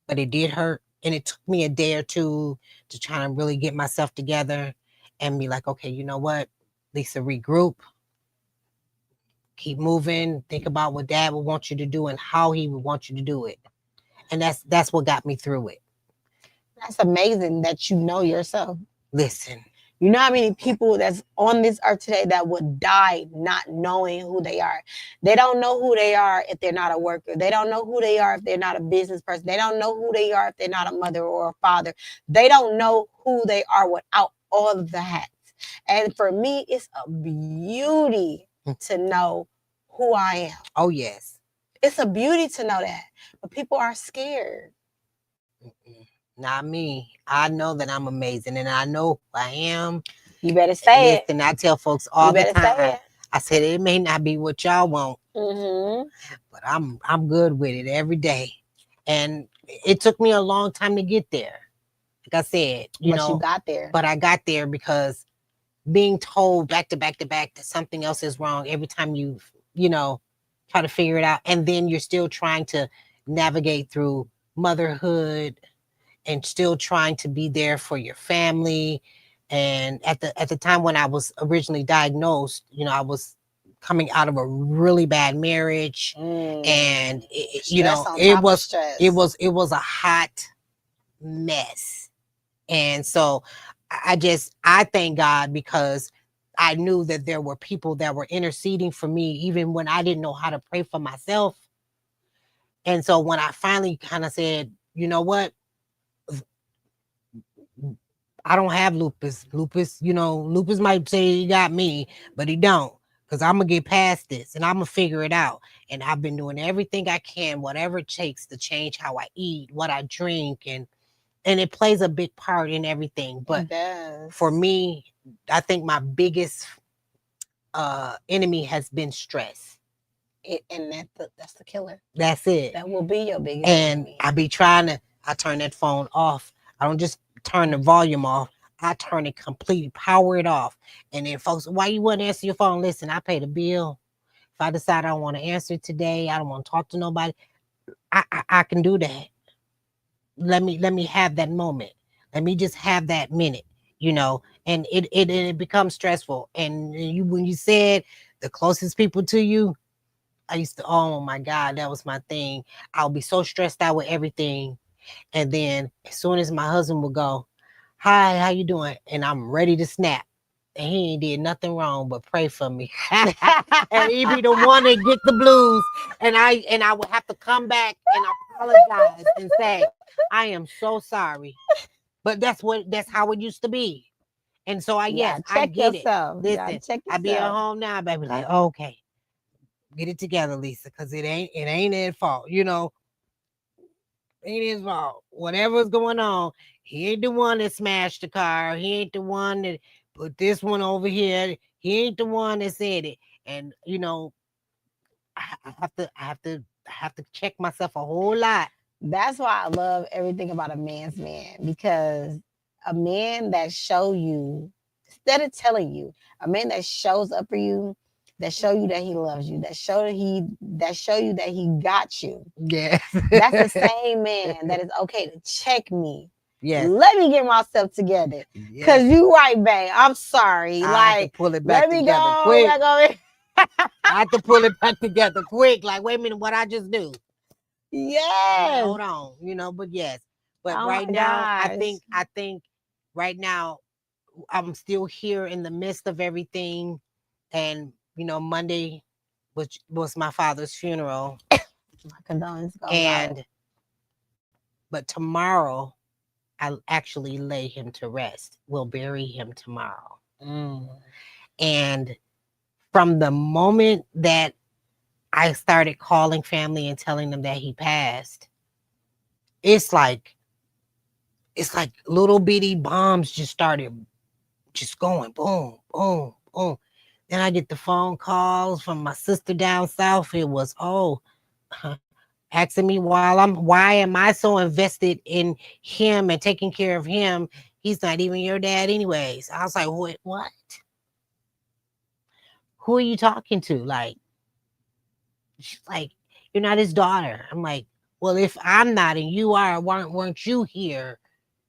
Speaker 3: but it did hurt. And it took me a day or two to try to really get myself together and be like, okay, you know what, Lisa, regroup, keep moving, think about what dad would want you to do and how he would want you to do it. And that's what got me through it.
Speaker 2: That's amazing that you know yourself.
Speaker 3: Listen.
Speaker 2: You know how many people that's on this earth today that would die not knowing who they are? They don't know who they are if they're not a worker. They don't know who they are if they're not a business person. They don't know who they are if they're not a mother or a father. They don't know who they are without all of the hats. And for me, it's a beauty to know who I am.
Speaker 3: Oh, yes.
Speaker 2: It's a beauty to know that. But people are scared.
Speaker 3: Not me. I know that I'm amazing and I know who I am.
Speaker 2: You better say it.
Speaker 3: And I tell folks all the time.
Speaker 2: It.
Speaker 3: I said it may not be what y'all want, but I'm good with it every day. And it took me a long time to get there. Like I said, you
Speaker 2: got there.
Speaker 3: But I got there because being told back to back that something else is wrong every time you try to figure it out, and then you're still trying to navigate through motherhood and still trying to be there for your family. And at the time when I was originally diagnosed, I was coming out of a really bad marriage, and it was a hot mess. And so I thank God, because I knew that there were people that were interceding for me even when I didn't know how to pray for myself. And so when I finally kind of said, you know what, I don't have lupus. Lupus might say he got me, but he don't, because I'm going to get past this and I'm going to figure it out. And I've been doing everything I can, whatever it takes, to change how I eat, what I drink. And it plays a big part in everything. But for me, I think my biggest enemy has been stress.
Speaker 2: And that's the killer.
Speaker 3: That's it.
Speaker 2: That will be your biggest
Speaker 3: enemy. And I turn that phone off. I don't just turn the volume off. I turn it completely, power it off. And then folks, why you wouldn't answer your phone? Listen, I paid a bill. If I decide I don't want to answer today, I don't want to talk to nobody, I can do that. Let me have that moment. Let me just have that minute, and it becomes stressful. And when you said the closest people to you, I used to, oh my God, that was my thing. I'll be so stressed out with everything. And then as soon as my husband would go, hi, how you doing? And I'm ready to snap. And he ain't did nothing wrong but pray for me. And he be the one that get the blues. And I would have to come back and apologize and say, I am so sorry. But that's how it used to be. And so I get
Speaker 2: yourself.
Speaker 3: it. Listen, I be at home now, baby, like, okay, get it together, Lisa, because it ain't his fault, Ain't his fault. Whatever's going on, he ain't the one that smashed the car. He ain't the one that put this one over here. He ain't the one that said it. And I have to check myself a whole lot.
Speaker 2: That's why I love everything about a man's man, because a man that show you, instead of telling you, a man that shows up for you, that show you that he loves you, that show you that he got you.
Speaker 3: Yes.
Speaker 2: That's the same man that is okay to check me.
Speaker 3: Yes.
Speaker 2: Let me get myself together.
Speaker 3: Yes.
Speaker 2: Cause you right, babe. I'm sorry.
Speaker 3: I have to pull it back
Speaker 2: let me
Speaker 3: together
Speaker 2: go
Speaker 3: quick.
Speaker 2: back over.
Speaker 3: I have to pull it back together quick. Like, wait a minute, what I just do?
Speaker 2: Yes.
Speaker 3: Hold on, you know, but yes. But
Speaker 2: Oh
Speaker 3: right
Speaker 2: my
Speaker 3: now,
Speaker 2: gosh.
Speaker 3: I think right now I'm still here in the midst of everything. And, you know, Monday was my father's funeral.
Speaker 2: My condolences goes out.
Speaker 3: And but tomorrow I'll actually lay him to rest. We'll bury him tomorrow. And from the moment that I started calling family and telling them that he passed, it's like little bitty bombs just started just going boom, boom, boom. Then I get the phone calls from my sister down south. It was, asking me why am I so invested in him and taking care of him? He's not even your dad anyways. I was like, what? Who are you talking to? Like, she's like, you're not his daughter. I'm like, well, if I'm not and you are, weren't you here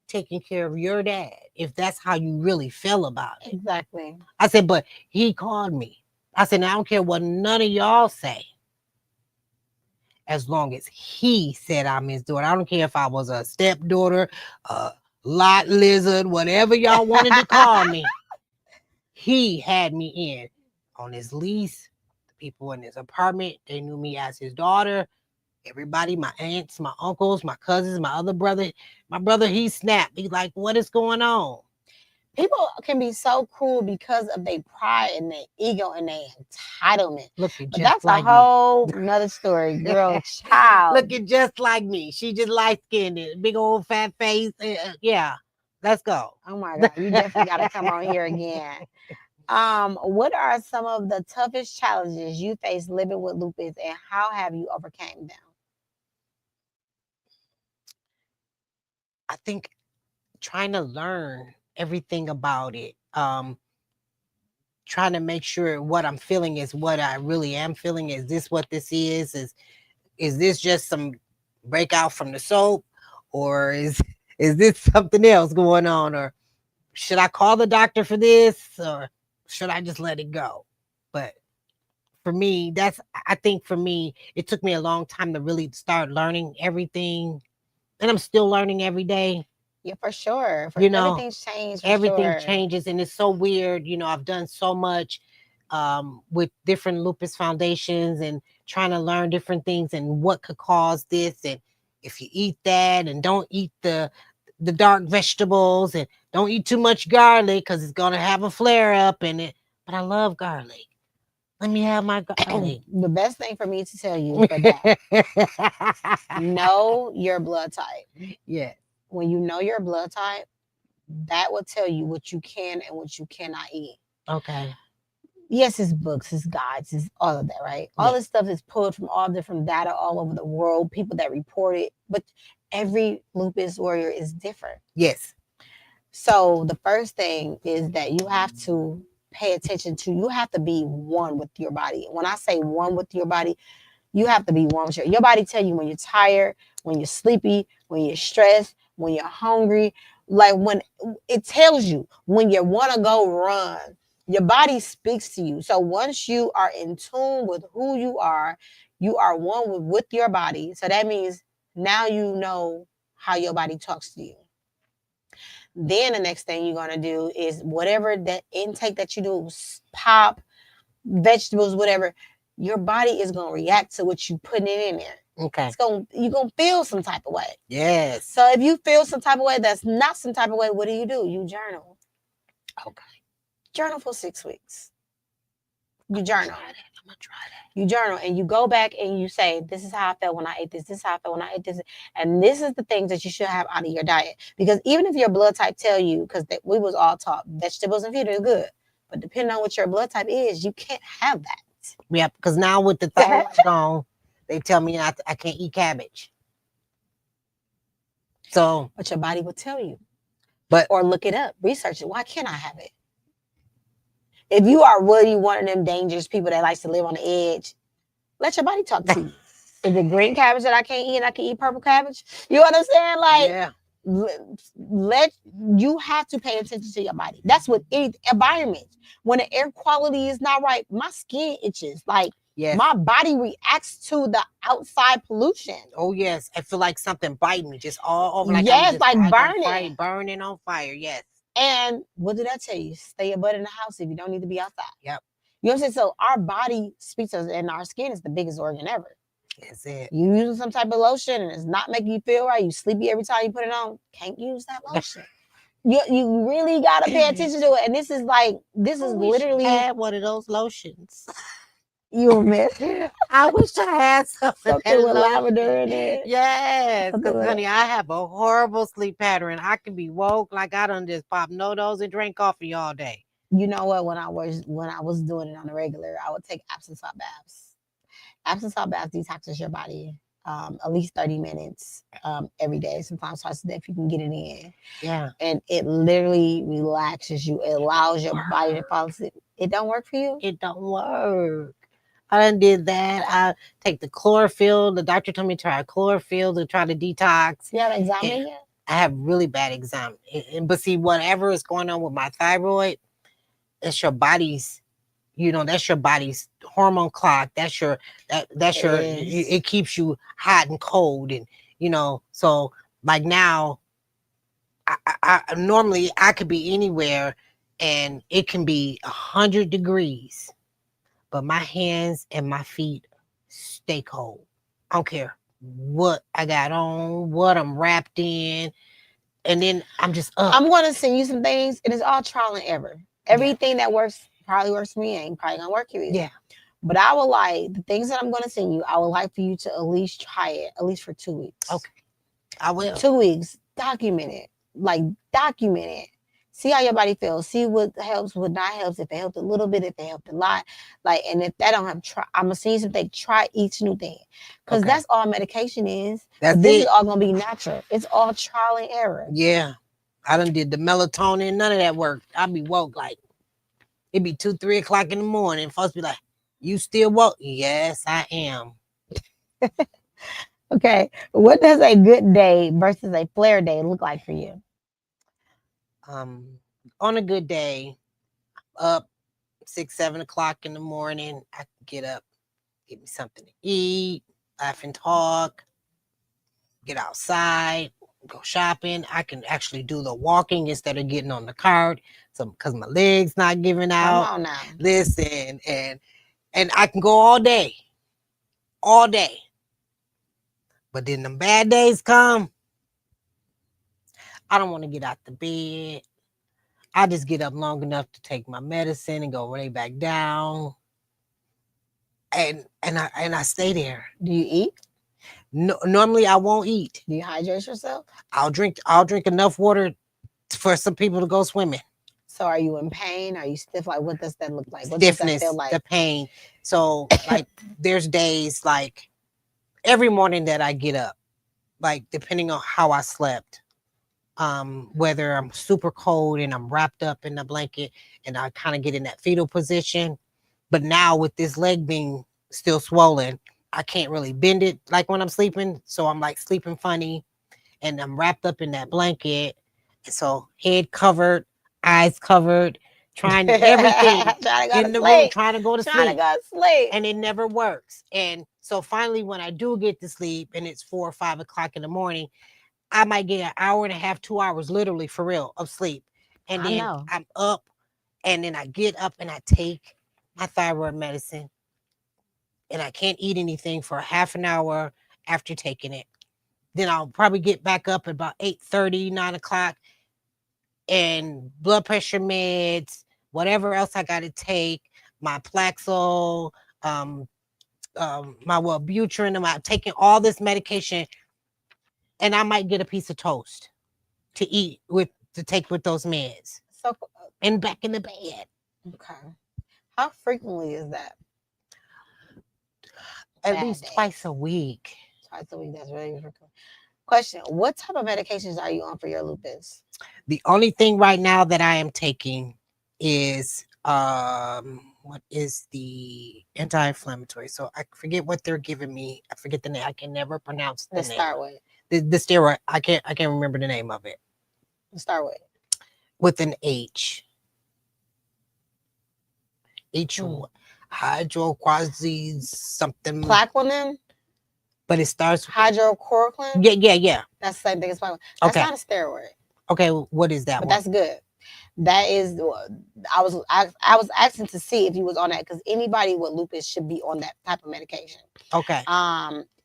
Speaker 3: taking care of your dad? If that's how you really feel about it.
Speaker 2: Exactly.
Speaker 3: I said, but he called me. I said, I don't care what none of y'all say. As long as he said I'm his daughter. I don't care if I was a stepdaughter, a lot lizard, whatever y'all wanted to call me. He had me in on his lease. The people in his apartment, they knew me as his daughter. Everybody, my aunts, my uncles, my cousins, my other brother. My brother, he snapped. He's like, what is going on?
Speaker 2: People can be so cruel because of their pride and their ego and their entitlement.
Speaker 3: Looking
Speaker 2: But
Speaker 3: just
Speaker 2: that's
Speaker 3: like
Speaker 2: a whole nother story, girl. Child.
Speaker 3: Looking just like me. She just light skinned, big old fat face. Yeah, let's go.
Speaker 2: Oh my God, you definitely got to come on here again. What are some of the toughest challenges you face living with lupus, and how have you overcame them?
Speaker 3: I think trying to learn everything about it. Trying to make sure what I'm feeling is what I really am feeling. Is this what this is? Is this just some breakout from the soap, or is this something else going on? Or should I call the doctor for this, or should I just let it go? But for me, I think for me, it took me a long time to really start learning everything, and I'm still learning every day.
Speaker 2: Yeah, for sure.
Speaker 3: You know,
Speaker 2: everything's changed.
Speaker 3: everything
Speaker 2: sure.
Speaker 3: changes, and it's so weird. You know, I've done so much with different lupus foundations and trying to learn different things and what could cause this, and if you eat that, and don't eat the dark vegetables, and don't eat too much garlic because it's gonna have a flare up in it. But I love garlic. Let me have my garlic.
Speaker 2: The best thing for me to tell you for that, know your blood type.
Speaker 3: Yeah.
Speaker 2: When you know your blood type, that will tell you what you can and what you cannot eat.
Speaker 3: Okay.
Speaker 2: Yes, it's books, it's guides, it's all of that, right? All this stuff is pulled from all different data all over the world, people that report it, but every lupus warrior is different.
Speaker 3: Yes.
Speaker 2: So the first thing is that you have to pay attention to, you have to be one with your body. When I say one with your body, you have to be one with your body. Tell you when you're tired, when you're sleepy, when you're stressed, when you're hungry. Like when it tells you when you want to go run, your body speaks to you. So once you are in tune with who you are one with your body. So that means now you know how your body talks to you. Then the next thing you're going to do is whatever that intake that you do, pop, vegetables, whatever, your body is going to react to what you putting it in there.
Speaker 3: Okay.
Speaker 2: You're going to feel some type of way.
Speaker 3: Yes.
Speaker 2: So if you feel some type of way that's not some type of way, what do? You journal.
Speaker 3: Okay.
Speaker 2: Journal for 6 weeks. You journal.
Speaker 3: I'm going to try that.
Speaker 2: You journal and you go back and you say, this is how I felt when I ate this. This is how I felt when I ate this. And this is the things that you should have out of your diet. Because even if your blood type tell you, because we was all taught vegetables and fruit are good, but depending on what your blood type is, you can't have that.
Speaker 3: Yep, because now with the thyroid gone, they tell me I can't eat cabbage. So,
Speaker 2: But your body will tell you.
Speaker 3: but
Speaker 2: Or look it up, research it. Why can't I have it? If you are really one of them dangerous people that likes to live on the edge, let your body talk to you. Is it green cabbage that I can't eat and I can eat purple cabbage? You understand? Like,
Speaker 3: yeah,
Speaker 2: let you have to pay attention to your body. That's what environment. When the air quality is not right, my skin itches. Like
Speaker 3: yes.
Speaker 2: my body reacts to the outside pollution.
Speaker 3: Oh yes, I feel like something biting me just all over. Like
Speaker 2: Yes,
Speaker 3: I'm just
Speaker 2: like
Speaker 3: on
Speaker 2: burning.
Speaker 3: fire, burning on fire. Yes.
Speaker 2: And what did I tell you? Stay your butt in the house if you don't need to be outside.
Speaker 3: Yep.
Speaker 2: You know what I'm saying? So our body speaks to us, and our skin is the biggest organ ever.
Speaker 3: That's it.
Speaker 2: You using some type of lotion and it's not making you feel right. You sleepy every time you put it on. Can't use that lotion. You really gotta pay attention to it. And this is literally
Speaker 3: had one of those lotions.
Speaker 2: You miss.
Speaker 3: I wish I had
Speaker 2: Something with lavender in it.
Speaker 3: Yes,
Speaker 2: Something
Speaker 3: because
Speaker 2: with
Speaker 3: honey, I have a horrible sleep pattern. I can be woke like I done just pop no-dos and drink coffee all day.
Speaker 2: You know what? When I was doing it on a regular, I would take Epsom salt baths. Epsom salt baths detoxes your body at least 30 minutes every day, sometimes twice a day if you can get it in.
Speaker 3: Yeah.
Speaker 2: And it literally relaxes you. It allows your body to fall asleep. It don't work for you?
Speaker 3: It don't work. I done did that. I take the chlorophyll. The doctor told me to try chlorophyll to try to detox.
Speaker 2: You have anxiety yet?
Speaker 3: I have really bad anxiety. But see, whatever is going on with my thyroid, it's your body's, that's your body's hormone clock. That's your it keeps you hot and cold. And so like now I normally I could be anywhere and it can be 100 degrees, but my hands and my feet stay cold. I don't care what I got on, what I'm wrapped in, and then I'm just up.
Speaker 2: I'm going to send you some things, and it's all trial and error. Everything that works probably works for me, ain't probably gonna work for you.
Speaker 3: Yeah.
Speaker 2: But I would like the things that I'm going to send you. I would like for you to at least try it, at least for 2 weeks.
Speaker 3: Okay, I will.
Speaker 2: 2 weeks, document it. Document it. See how your body feels. See what helps, what not helps. If it helped a little bit, if it helped a lot. And if that don't have, I'm gonna send you something. Try each new thing, because that's all medication is. This is all gonna be natural. It's all trial and error.
Speaker 3: Yeah, I done did the melatonin. None of that worked. I'd be woke like it'd be 2, 3 o'clock in the morning. Folks be like, "You still woke?" Yes, I am.
Speaker 2: Okay, what does a good day versus a flare day look like for you?
Speaker 3: On a good day, up 6, 7 o'clock in the morning, I can get up, get me something to eat, laugh and talk, get outside, go shopping. I can actually do the walking instead of getting on the cart, because my legs not giving out.
Speaker 2: Come on now.
Speaker 3: Listen, and I can go all day. But then the bad days come, I don't want to get out the bed. I just get up long enough to take my medicine and go right back down. And I stay there.
Speaker 2: Do you eat?
Speaker 3: No, normally I won't eat.
Speaker 2: Do you hydrate yourself?
Speaker 3: I'll drink enough water for some people to go swimming.
Speaker 2: So are you in pain? Are you stiff? Like, what does that look like? What
Speaker 3: Stiffness,
Speaker 2: does that feel like?
Speaker 3: the pain. So like there's days like every morning that I get up, like depending on how I slept, whether I'm super cold and I'm wrapped up in the blanket and I kind of get in that fetal position. But now with this leg being still swollen, I can't really bend it like when I'm sleeping. So I'm like sleeping funny and I'm wrapped up in that blanket. So head covered, eyes covered, trying to everything in the room, trying to go to sleep. And it never works. And so finally, when I do get to sleep and it's 4 or 5 o'clock in the morning, I might get an hour and a half, 2 hours, literally for real, of sleep. And then I'm up and then I get up and I take my thyroid medicine and I can't eat anything for half an hour after taking it. Then I'll probably get back up at about 8:30, 9 o'clock and blood pressure meds, whatever else I got to take, my Plaxil, my Wellbutrin, I'm taking all this medication. And I might get a piece of toast to eat to take with those meds.
Speaker 2: So
Speaker 3: and back in the bed.
Speaker 2: Okay. How frequently is that?
Speaker 3: at
Speaker 2: bad
Speaker 3: least
Speaker 2: days.
Speaker 3: twice a week.
Speaker 2: Twice a week. That's really cool. Question: what type of medications are you on for your lupus?
Speaker 3: The only thing right now that I am taking is what is the anti-inflammatory? So I forget what they're giving me. I forget the name. I can never pronounce the
Speaker 2: Let's
Speaker 3: name.
Speaker 2: start with.
Speaker 3: The steroid. I can't remember the name of it.
Speaker 2: Let's start
Speaker 3: with an H.
Speaker 2: Hmm.
Speaker 3: Hydroquasi something.
Speaker 2: Plaquenil,
Speaker 3: But it starts with
Speaker 2: hydrochloroquine.
Speaker 3: yeah.
Speaker 2: That's the same thing as plaquenil. That's
Speaker 3: Okay.
Speaker 2: not a steroid,
Speaker 3: Okay, what is that
Speaker 2: but
Speaker 3: one?
Speaker 2: that's good. That is, I was asking to see if you was on that because anybody with lupus should be on that type of medication.
Speaker 3: Okay.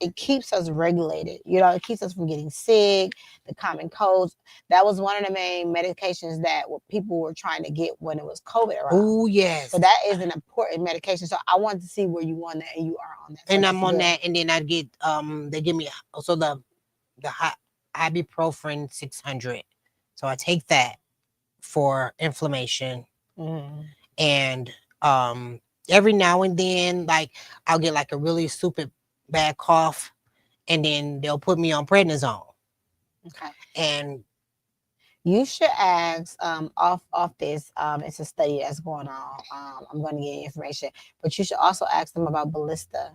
Speaker 2: It keeps us regulated. You know, it keeps us from getting sick, the common colds. That was one of the main medications that people were trying to get when it was COVID around.
Speaker 3: Oh yes.
Speaker 2: So that is an important medication. So I wanted to see where you on that, and you are on that. So
Speaker 3: and I'm on
Speaker 2: good.
Speaker 3: that, and then I get they give me also the ibuprofen 600. So I take that for inflammation, and every now and then, like I'll get like a really stupid bad cough, and then they'll put me on prednisone.
Speaker 2: Okay.
Speaker 3: And
Speaker 2: you should ask off this. It's a study that's going on. I'm going to get information, but you should also ask them about Ballista.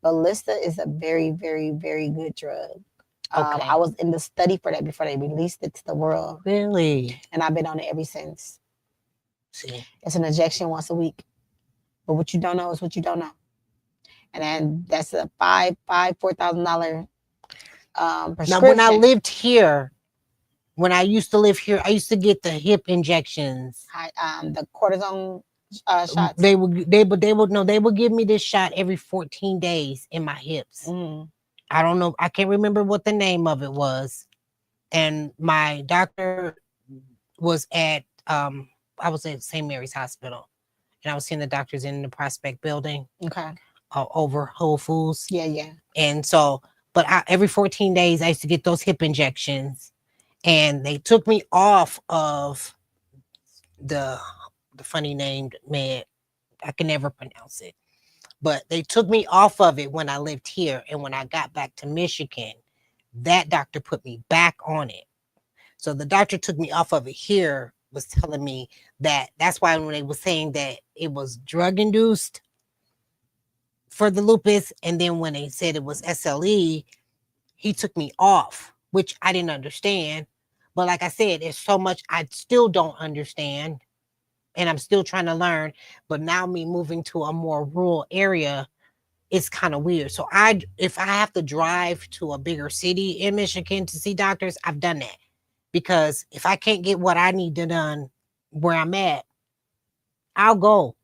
Speaker 2: Ballista is a very, very, very good drug.
Speaker 3: Okay.
Speaker 2: I was in the study for that before they released it to the world.
Speaker 3: Really?
Speaker 2: And I've been on it ever since.
Speaker 3: See,
Speaker 2: it's an injection once a week. But what you don't know is what you don't know. And then that's a $4,000 prescription.
Speaker 3: now when I lived here, when I used to live here, I used to get the hip injections.
Speaker 2: The cortisone shots.
Speaker 3: They would give me this shot every 14 days in my hips. I don't know. I can't remember what the name of it was. And my doctor was at I was at St. Mary's Hospital, and I was seeing the doctors in the Prospect building.
Speaker 2: Okay.
Speaker 3: Over Whole Foods.
Speaker 2: Yeah.
Speaker 3: And so, but every 14 days I used to get those hip injections, and they took me off of the funny named med. I can never pronounce it. But they took me off of it when I lived here. And when I got back to Michigan, that doctor put me back on it. So the doctor took me off of it here was telling me that that's why when they were saying that it was drug induced for the lupus. And then when they said it was SLE, he took me off, which I didn't understand. But like I said, there's so much I still don't understand. And I'm still trying to learn. But now me moving to a more rural area, it's kind of weird. So if I have to drive to a bigger city in Michigan to see doctors, I've done that. Because if I can't get what I need done where I'm at, I'll go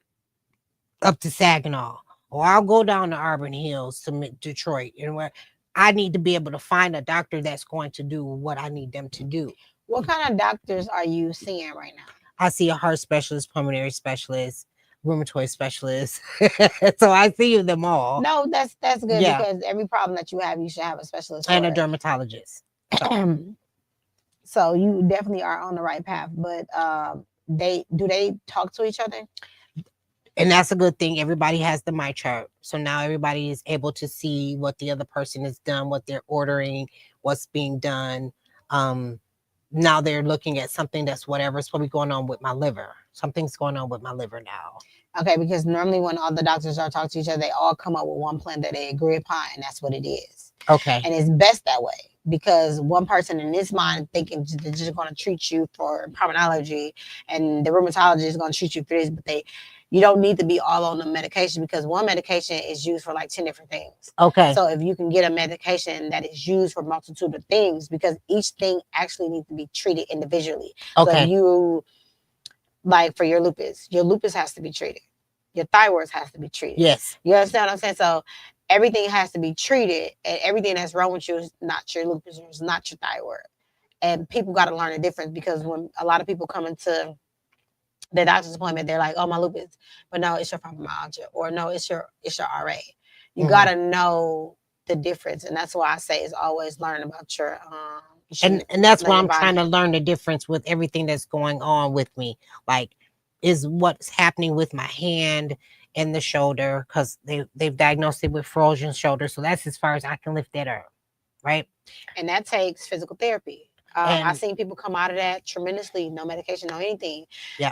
Speaker 3: up to Saginaw, or I'll go down to Auburn Hills to Detroit, and where I need to be able to find a doctor that's going to do what I need them to do.
Speaker 2: What kind of doctors are you seeing right now?
Speaker 3: I see a heart specialist, pulmonary specialist, rheumatoid specialist. So I see them all.
Speaker 2: No, that's good because every problem that you have, you should have a specialist
Speaker 3: and a dermatologist.
Speaker 2: So you definitely are on the right path. But they talk to each other?
Speaker 3: And that's a good thing. Everybody has the My Chart. So now everybody is able to see what the other person has done, what they're ordering, what's being done. Now they're looking at something that's whatever's probably going on with my liver. Something's going on with my liver now.
Speaker 2: Okay, because normally when all the doctors are talking to each other, they all come up with one plan that they agree upon, and that's what it is.
Speaker 3: Okay.
Speaker 2: And it's best that way because one person in this mind thinking they're just going to treat you for pulmonology, and the rheumatologist is going to treat you for this, but you don't need to be all on the medication because one medication is used for like 10 different things.
Speaker 3: Okay.
Speaker 2: So if you can get a medication that is used for a multitude of things, because each thing actually needs to be treated individually.
Speaker 3: Okay.
Speaker 2: So if you, like for your lupus has to be treated. Your thyroid has to be treated.
Speaker 3: Yes.
Speaker 2: You understand what I'm saying? So everything has to be treated, and everything that's wrong with you is not your lupus or is not your thyroid. And people got to learn the difference because when a lot of people come into the doctor's appointment, they're like, "Oh, my lupus," but no, it's your fibromyalgia, or no, it's your RA. You got to know the difference, and that's why I say it's always learn about your
Speaker 3: and that's why I'm trying to learn the difference with everything that's going on with me. Like, is what's happening with my hand? in the shoulder because they've diagnosed it with frozen shoulder. So that's as far as I can lift that up, right?
Speaker 2: And that takes physical therapy. I've
Speaker 3: And
Speaker 2: seen people come out of that tremendously, no medication, no anything.
Speaker 3: yeah,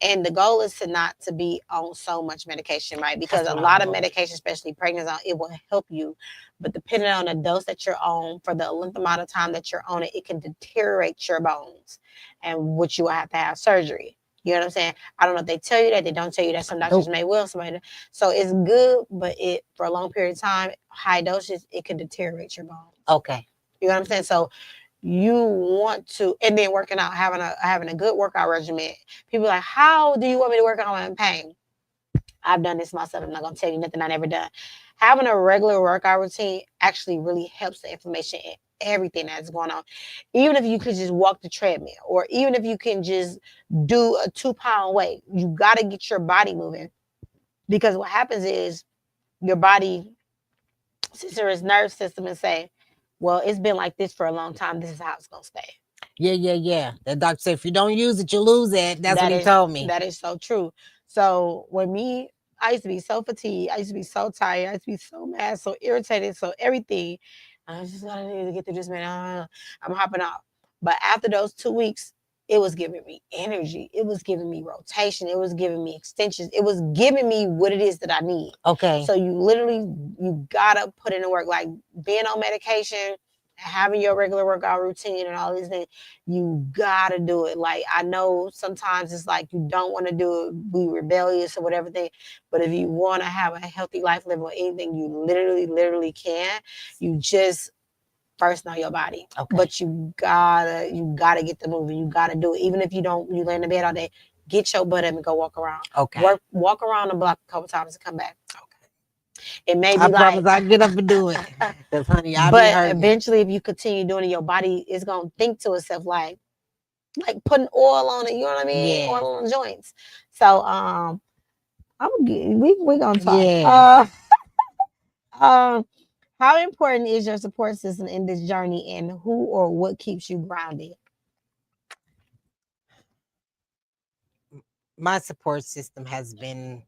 Speaker 2: And the goal is to not to be on so much medication, right? Because
Speaker 3: that's
Speaker 2: a
Speaker 3: what
Speaker 2: lot
Speaker 3: I
Speaker 2: of
Speaker 3: want.
Speaker 2: medication, especially pregnancy, it will help you, but depending on the dose that you're on for the length amount of time that you're on it, it can deteriorate your bones, and which you will have to have surgery. You know what I'm saying? I don't know if they tell you that, they don't tell you that. Some doctors
Speaker 3: Nope.
Speaker 2: may will, somebody. So it's good, but it for a long period of time, high doses, it can deteriorate your bones.
Speaker 3: Okay.
Speaker 2: You know what I'm saying? So you want to, and then working out, having a good workout regimen. People are like, how do you want me to work out when I'm in pain? I've done this myself. I'm not gonna tell you nothing I never done. Having a regular workout routine actually really helps the inflammation and everything that's going on. Even if you could just walk the treadmill, or even if you can just do a 2 pound weight, you got to get your body moving, because what happens is your body sensor its nerve system and say, well, it's been like this for a long time. This is how it's gonna stay.
Speaker 3: Yeah. The doctor said if you don't use it, you lose it. That's what he told me.
Speaker 2: That is so true. So when me, I used to be so fatigued. I used to be so tired. I used to be so mad, so irritated, so everything. I was just gonna need to get through this, man. I'm hopping off. But after those 2 weeks, it was giving me energy. It was giving me rotation. It was giving me extensions. It was giving me what it is that I need.
Speaker 3: Okay.
Speaker 2: So you gotta put in the work. Like being on medication, having your regular workout routine and all these things, you gotta do it. Like I know sometimes it's like you don't want to do it, be rebellious or whatever thing, but if you want to have a healthy life, live on anything, you literally can. You just first know your body.
Speaker 3: Okay.
Speaker 2: But you gotta get the moving. You gotta do it. Even if you don't, you lay in the bed all day, get your butt up and go walk around.
Speaker 3: Okay.
Speaker 2: Walk around the block a couple times and come back. It may be
Speaker 3: I
Speaker 2: like,
Speaker 3: promise I'll get up and do it. Because, honey, I'll be
Speaker 2: but
Speaker 3: hurting.
Speaker 2: eventually, if you continue doing it, your body is gonna think to itself like putting oil on it. You know what I mean?
Speaker 3: Yeah.
Speaker 2: Oil on the joints. So we gonna talk.
Speaker 3: Yeah.
Speaker 2: How important is your support system in this journey, and who or what keeps you grounded?
Speaker 3: My support system has been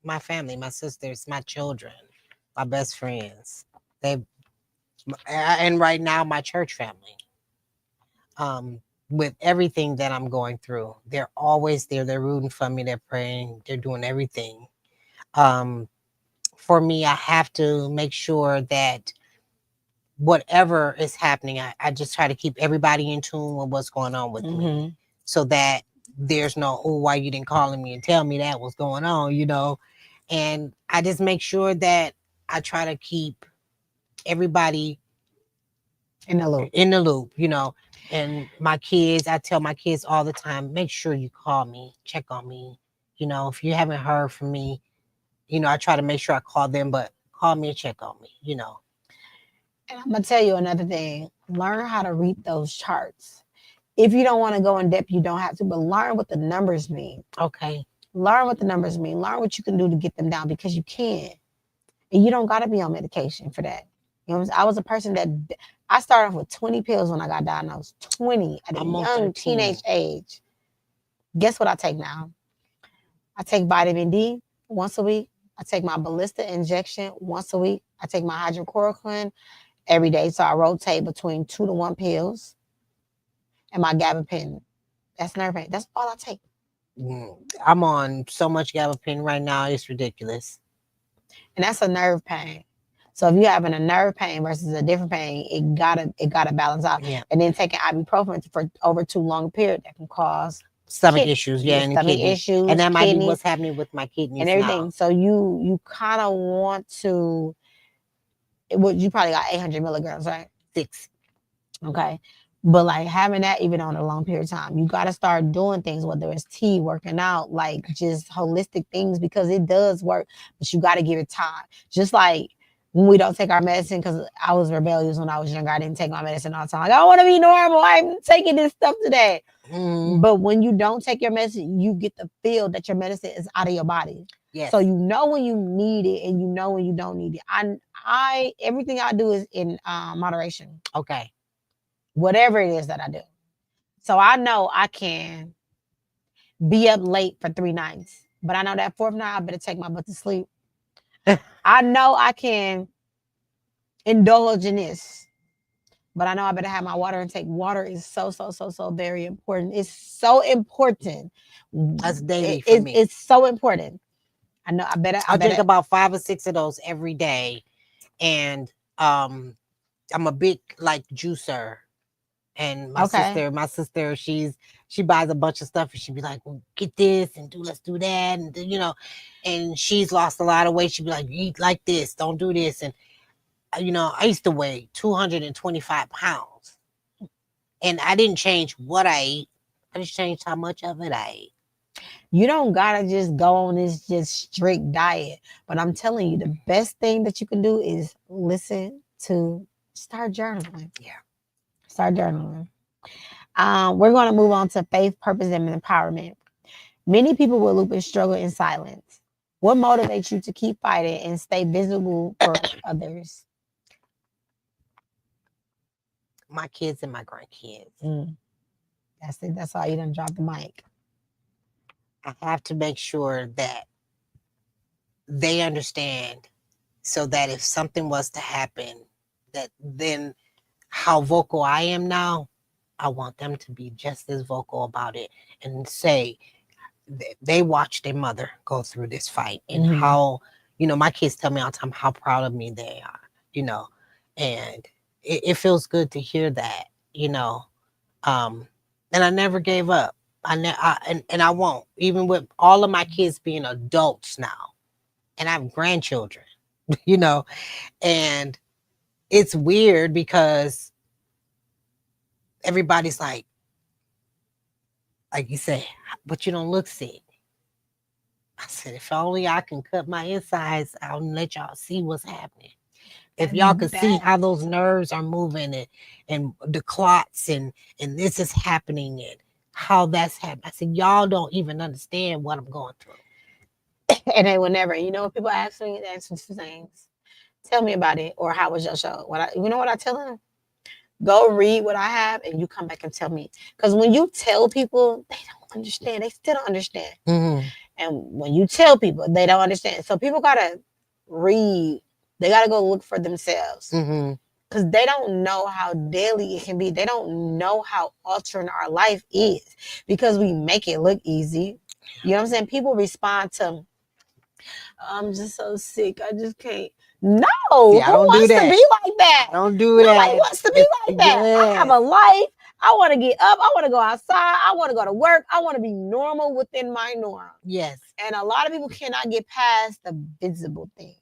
Speaker 3: my family, my sisters, my children, my best friends. They and right now my church family. With everything that I'm going through, they're always there. They're rooting for me. They're praying. They're doing everything. For me, I have to make sure that whatever is happening, I just try to keep everybody in tune with what's going on with me, so that there's no, oh, why you didn't call me and tell me that was going on, and I just make sure that I try to keep everybody
Speaker 2: In the loop.
Speaker 3: And my kids, I tell my kids all the time, make sure you call me, check on me. If you haven't heard from me, I try to make sure I call them, but call me and check on me.
Speaker 2: And I'm gonna tell you another thing. Learn how to read those charts. If you don't want to go in depth, you don't have to, but learn what the numbers mean.
Speaker 3: Okay.
Speaker 2: Learn what the numbers mean. Learn what you can do to get them down, because you can. And you don't gotta be on medication for that. I was a person that I started off with 20 pills when I got diagnosed. 20 at a young teenage age. Guess what I take now? I take vitamin D once a week. I take my Ballista injection once a week. I take my hydrochloroquine every day. So I rotate between 2 to 1 pills and my gabapentin. That's nerve pain. That's all I take.
Speaker 3: I'm on so much gabapentin right now. It's ridiculous.
Speaker 2: And that's a nerve pain. So if you're having a nerve pain versus a different pain, it gotta balance out.
Speaker 3: Yeah.
Speaker 2: And then taking ibuprofen for over too long a period, that can cause
Speaker 3: stomach issues. Yeah, and
Speaker 2: stomach issues,
Speaker 3: and that might
Speaker 2: kidneys,
Speaker 3: be what's happening with my kidneys
Speaker 2: and everything.
Speaker 3: now.
Speaker 2: So you kind of want to. You probably got 800 milligrams, right?
Speaker 3: 6.
Speaker 2: Okay. But like having that even on a long period of time, you got to start doing things, whether it's tea, working out, like just holistic things, because it does work, but you got to give it time. Just like when we don't take our medicine, because I was rebellious when I was younger. I didn't take my medicine all the time. Like, I want to be normal. I'm taking this stuff today. But when you don't take your medicine, you get the feel that your medicine is out of your body.
Speaker 3: Yes.
Speaker 2: So you know when you need it and you know when you don't need it. I everything I do is in moderation.
Speaker 3: Okay.
Speaker 2: Whatever it is that I do. So I know I can be up late for 3 nights But I know that fourth night, I better take my butt to sleep. I know I can indulge in this, but I know I better have my water intake. Water is so very important. It's so important.
Speaker 3: That's daily for me.
Speaker 2: It's so important. I know
Speaker 3: I drink about 5 or 6 of those every day. And I'm a big like juicer. And my sister, she buys a bunch of stuff and she'd be like, well, get this and let's do that. And and she's lost a lot of weight. She'd be like, eat like this, don't do this. And I used to weigh 225 pounds. And I didn't change what I ate. I just changed how much of it I ate.
Speaker 2: You don't gotta just go on this just strict diet. But I'm telling you, the best thing that you can do is start journaling.
Speaker 3: Yeah.
Speaker 2: Start journaling. We're going to move on to faith, purpose, and empowerment. Many people with lupus struggle in silence. What motivates you to keep fighting and stay visible for others?
Speaker 3: My kids and my grandkids.
Speaker 2: That's it. That's all. You done dropped the mic.
Speaker 3: I have to make sure that they understand so that if something was to happen, that then how vocal I am now, I want them to be just as vocal about it and say they watched their mother go through this fight and how, my kids tell me all the time how proud of me they are, and it feels good to hear that, and I never gave up. And I won't, even with all of my kids being adults now, and I have grandchildren, and it's weird because everybody's like you say, but you don't look sick. I said, if only I can cut my insides out and let y'all see what's happening. If y'all could see how those nerves are moving and the clots and this is happening and how that's happening. I said, y'all don't even understand what I'm going through.
Speaker 2: And they will never. You know what people ask me? They ask me two things. Tell me about it, or how was your show? You know what I tell them? Go read what I have and you come back and tell me. Because when you tell people, they don't understand. They still don't understand. And when you tell people, they don't understand. So people got to read. They got to go look for themselves. Because they don't know how daily it can be. They don't know how altering our life is. Because we make it look easy. You know what I'm saying? People respond to, I'm just so sick. I just can't. No, who wants to be like that?
Speaker 3: Don't do that.
Speaker 2: Nobody wants to be like that. I have a life. I want to get up. I want to go outside. I want to go to work. I want to be normal within my norm.
Speaker 3: Yes.
Speaker 2: And a lot of people cannot get past the visible things.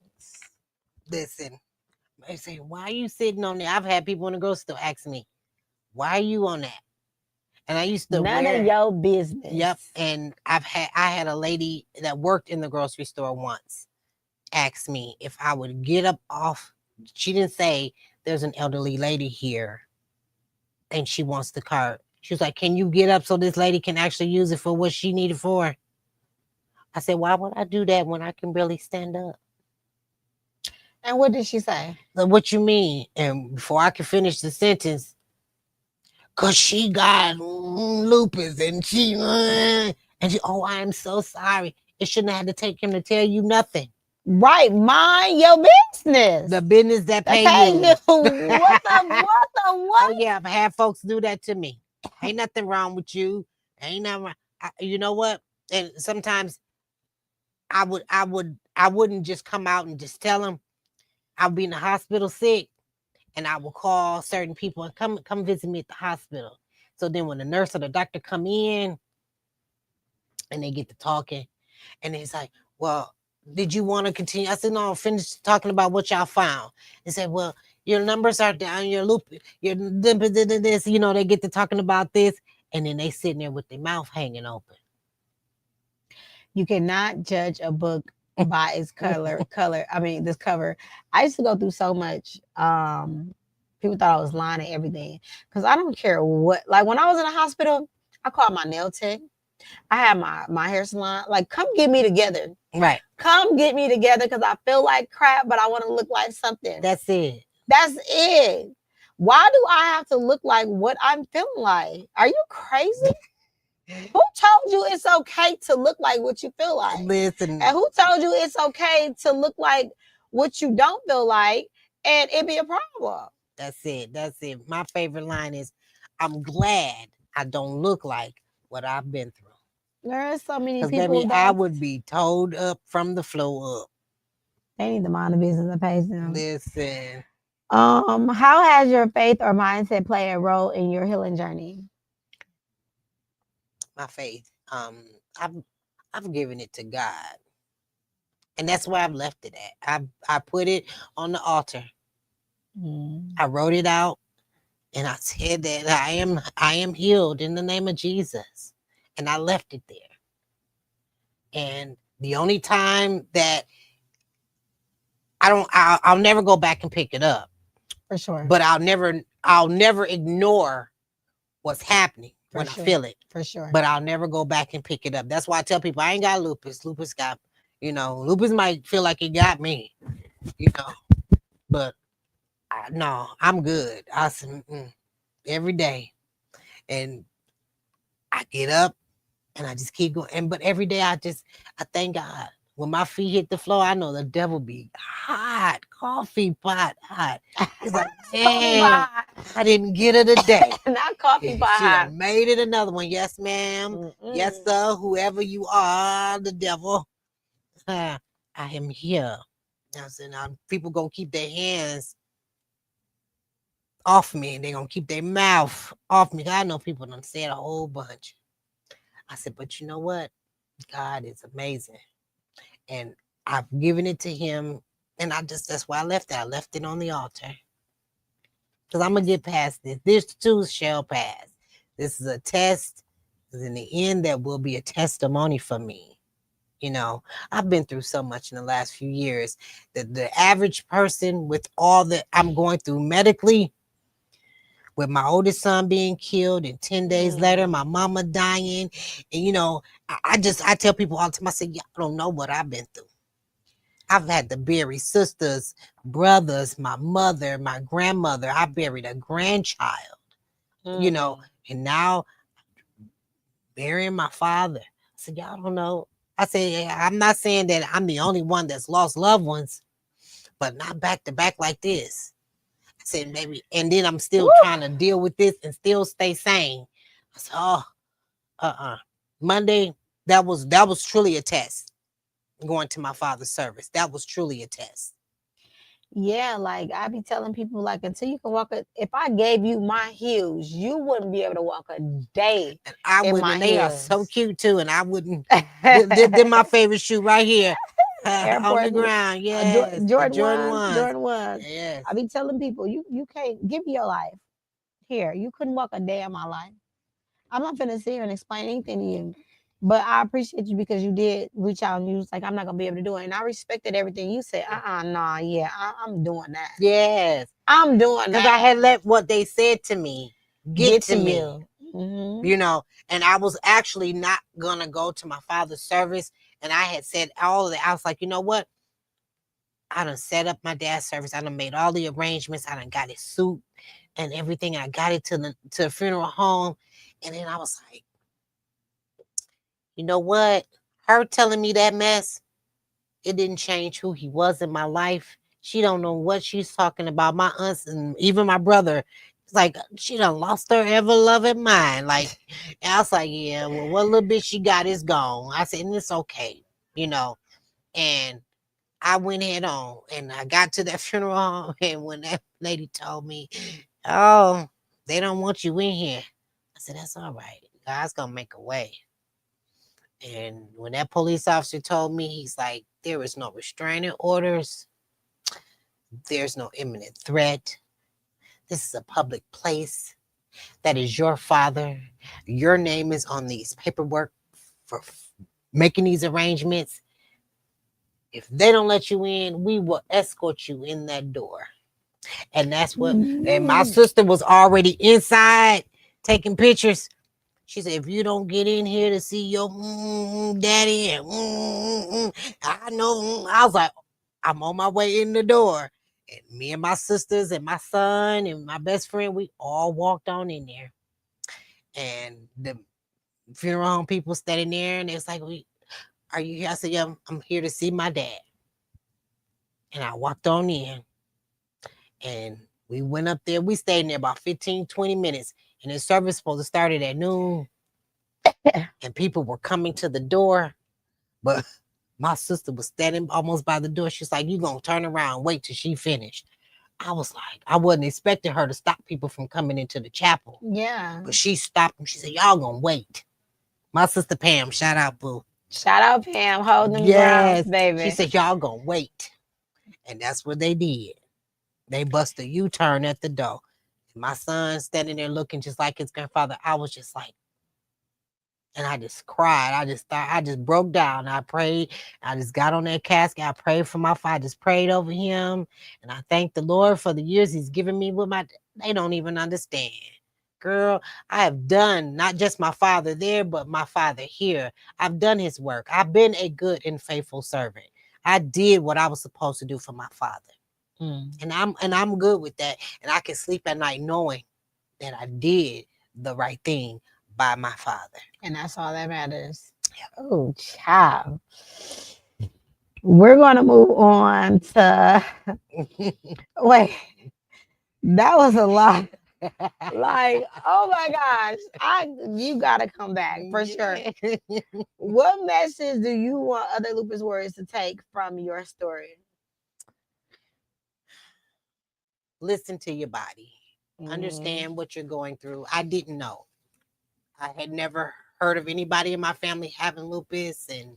Speaker 3: Listen, they say, why are you sitting on there? I've had people in the grocery store ask me, why are you on that? And I used to
Speaker 2: None of your business.
Speaker 3: Yep. And I had a lady that worked in the grocery store once asked me if I would get up off. She didn't say there's an elderly lady here and she wants the cart. She was like, can you get up so this lady can actually use it for what she needed for? I said, why would I do that when I can barely stand up?
Speaker 2: And what did she say?
Speaker 3: What you mean? And before I could finish the sentence, because she got lupus and she, oh, I'm so sorry. It shouldn't have had to take him to tell you nothing.
Speaker 2: Right, mind your business.
Speaker 3: The business that pay you.
Speaker 2: What?
Speaker 3: Oh yeah, I've had folks do that to me. Ain't nothing wrong with you. Ain't nothing wrong. You know what? And sometimes I wouldn't just come out and just tell them. I'll be in the hospital sick, and I will call certain people and come visit me at the hospital. So then when the nurse or the doctor come in, and they get to talking, and it's like, well, did you want to continue? I said, no, finish talking about what y'all found. They said, well, your numbers are down, your lupus, your this, they get to talking about this, and then they sitting there with their mouth hanging open.
Speaker 2: You cannot judge a book by its color. This cover. I used to go through so much. People thought I was lying and everything. Because I don't care what. Like when I was in the hospital, I called my nail tech. I had my hair salon. Like, come get me together.
Speaker 3: Right.
Speaker 2: Come get me together because I feel like crap, but I want to look like something.
Speaker 3: That's it.
Speaker 2: That's it. Why do I have to look like what I'm feeling like? Are you crazy? Who told you it's okay to look like what you feel like?
Speaker 3: Listen,
Speaker 2: And who told you it's okay to look like what you don't feel like and it be a problem?
Speaker 3: that's it. That's it. My favorite line is, I'm glad I don't look like what I've been through.
Speaker 2: There are so many
Speaker 3: Because,
Speaker 2: people
Speaker 3: baby, I would be told up from the floor up.
Speaker 2: they need to mind the business and pay them.
Speaker 3: Listen,
Speaker 2: How has your faith or mindset play a role in your healing journey?
Speaker 3: my faith. I've given it to God. And that's where I've left it at. I put it on the altar. I wrote it out and I said that I am healed in the name of Jesus. And I left it there. And the only time that I'll never go back and pick it up.
Speaker 2: For sure.
Speaker 3: But I'll never ignore what's happening when I feel it.
Speaker 2: For sure.
Speaker 3: But I'll never go back and pick it up. That's why I tell people I ain't got lupus. Lupus got, lupus might feel like it got me, but no, I'm good. I said, every day. And I get up and I just keep going. But every day I thank God. When my feet hit the floor, I know the devil be hot, coffee pot hot. It's like, damn, I didn't get her today.
Speaker 2: Not coffee pot
Speaker 3: She
Speaker 2: hot.
Speaker 3: done made it another one. Yes, ma'am. Yes, sir. Whoever you are, the devil. I am here. I said, now people gonna keep their hands off me, and they gonna keep their mouth off me. I know people done said a whole bunch. I said, but you know what? God is amazing. And I've given it to him. And that's why I left it. I left it on the altar. Because I'm going to get past this. This too shall pass. This is a test. In the end, that will be a testimony for me. I've been through so much in the last few years that the average person, with all that I'm going through medically, with my oldest son being killed, and 10 days later, my mama dying. And, I tell people all the time, I say, y'all don't know what I've been through. I've had to bury sisters, brothers, my mother, my grandmother. I buried a grandchild, and now burying my father. I said, y'all don't know. I said, I'm not saying that I'm the only one that's lost loved ones, but not back to back like this. I said, maybe, and then I'm still trying to deal with this and still stay sane. I said, Monday, that was truly a test. Going to my father's service, that was truly a test.
Speaker 2: Yeah, like I be telling people, like, until you can walk if I gave you my heels, you wouldn't be able to walk a day.
Speaker 3: And I wouldn't. And they are so cute too, and I wouldn't. They're my favorite shoe right here. On the ground. Yes.
Speaker 2: Jordan 1.
Speaker 3: Yes.
Speaker 2: I be telling people, you can't give me your life. Here, you couldn't walk a day of my life. I'm not gonna sit here and explain anything to you. But I appreciate you because you did reach out and you was like, I'm not gonna be able to do it. And I respected everything you said. Nah, yeah, I'm doing that.
Speaker 3: Yes.
Speaker 2: I'm doing that.
Speaker 3: Because I had let what they said to me get to me.
Speaker 2: You.
Speaker 3: And I was actually not gonna go to my father's service. And I had said all of that. I was like, you know what? I done set up my dad's service. I done made all the arrangements. I done got his suit and everything. I got it to the funeral home. And then I was like, you know what? Her telling me that mess, it didn't change who he was in my life. She don't know what she's talking about. My aunts and even my brother, it's like she done lost her ever-loving mind. Like, and I was like, yeah, well, what little bit she got is gone. I said, and it's okay, And I went head on, and I got to that funeral home, and when that lady told me, oh, they don't want you in here, I said, that's all right. God's gonna make a way. And when that police officer told me, he's like, there is no restraining orders. There's no imminent threat. This is a public place. That is your father. Your name is on these paperwork for making these arrangements. If they don't let you in, we will escort you in that door. And that's what, and my sister was already inside taking pictures. She said, if you don't get in here to see your daddy, and I know, I was like, I'm on my way in the door. And me and my sisters and my son and my best friend, we all walked on in there. And funeral home people standing there, and it's like, are you here? I said, yeah, I'm here to see my dad. And I walked on in, and we went up there. We stayed in there about 15, 20 minutes, and the service supposed to start at noon, and people were coming to the door, but my sister was standing almost by the door. She's like, you gonna turn around, wait till she finished. I was like, I wasn't expecting her to stop people from coming into the chapel.
Speaker 2: Yeah.
Speaker 3: But she stopped them. She said, y'all gonna wait. My sister Pam, shout out, boo.
Speaker 2: Shout out Pam, holding them
Speaker 3: Yes.
Speaker 2: grounds, baby.
Speaker 3: She said, y'all gonna wait. And that's what they did. They bust a U-turn at the door. My son standing there looking just like his grandfather. I was just like, and I just cried. I just broke down. I prayed. I just got on that casket. I prayed for my father. I just prayed over him. And I thank the Lord for the years he's given me with they don't even understand. Girl, I have done not just my father there, but my father here. I've done his work. I've been a good and faithful servant. I did what I was supposed to do for my father. And I'm good with that. And I can sleep at night knowing that I did the right thing by my father.
Speaker 2: And that's all that matters. Yeah. Oh, child. We're going to move on to wait. That was a lot. Like, oh my gosh, you gotta come back for sure. What message do you want other lupus warriors to take from your story?
Speaker 3: Listen to your body. Understand what you're going through. I didn't know. I had never heard of anybody in my family having lupus, and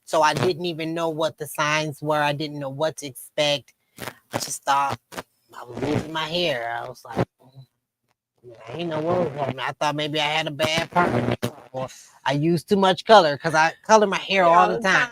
Speaker 3: so I didn't even know what the signs were. I didn't know what to expect. I just thought I was losing my hair. I was like, I ain't know what was happening. I thought maybe I had a bad partner, or I used too much color because I color my hair all the time.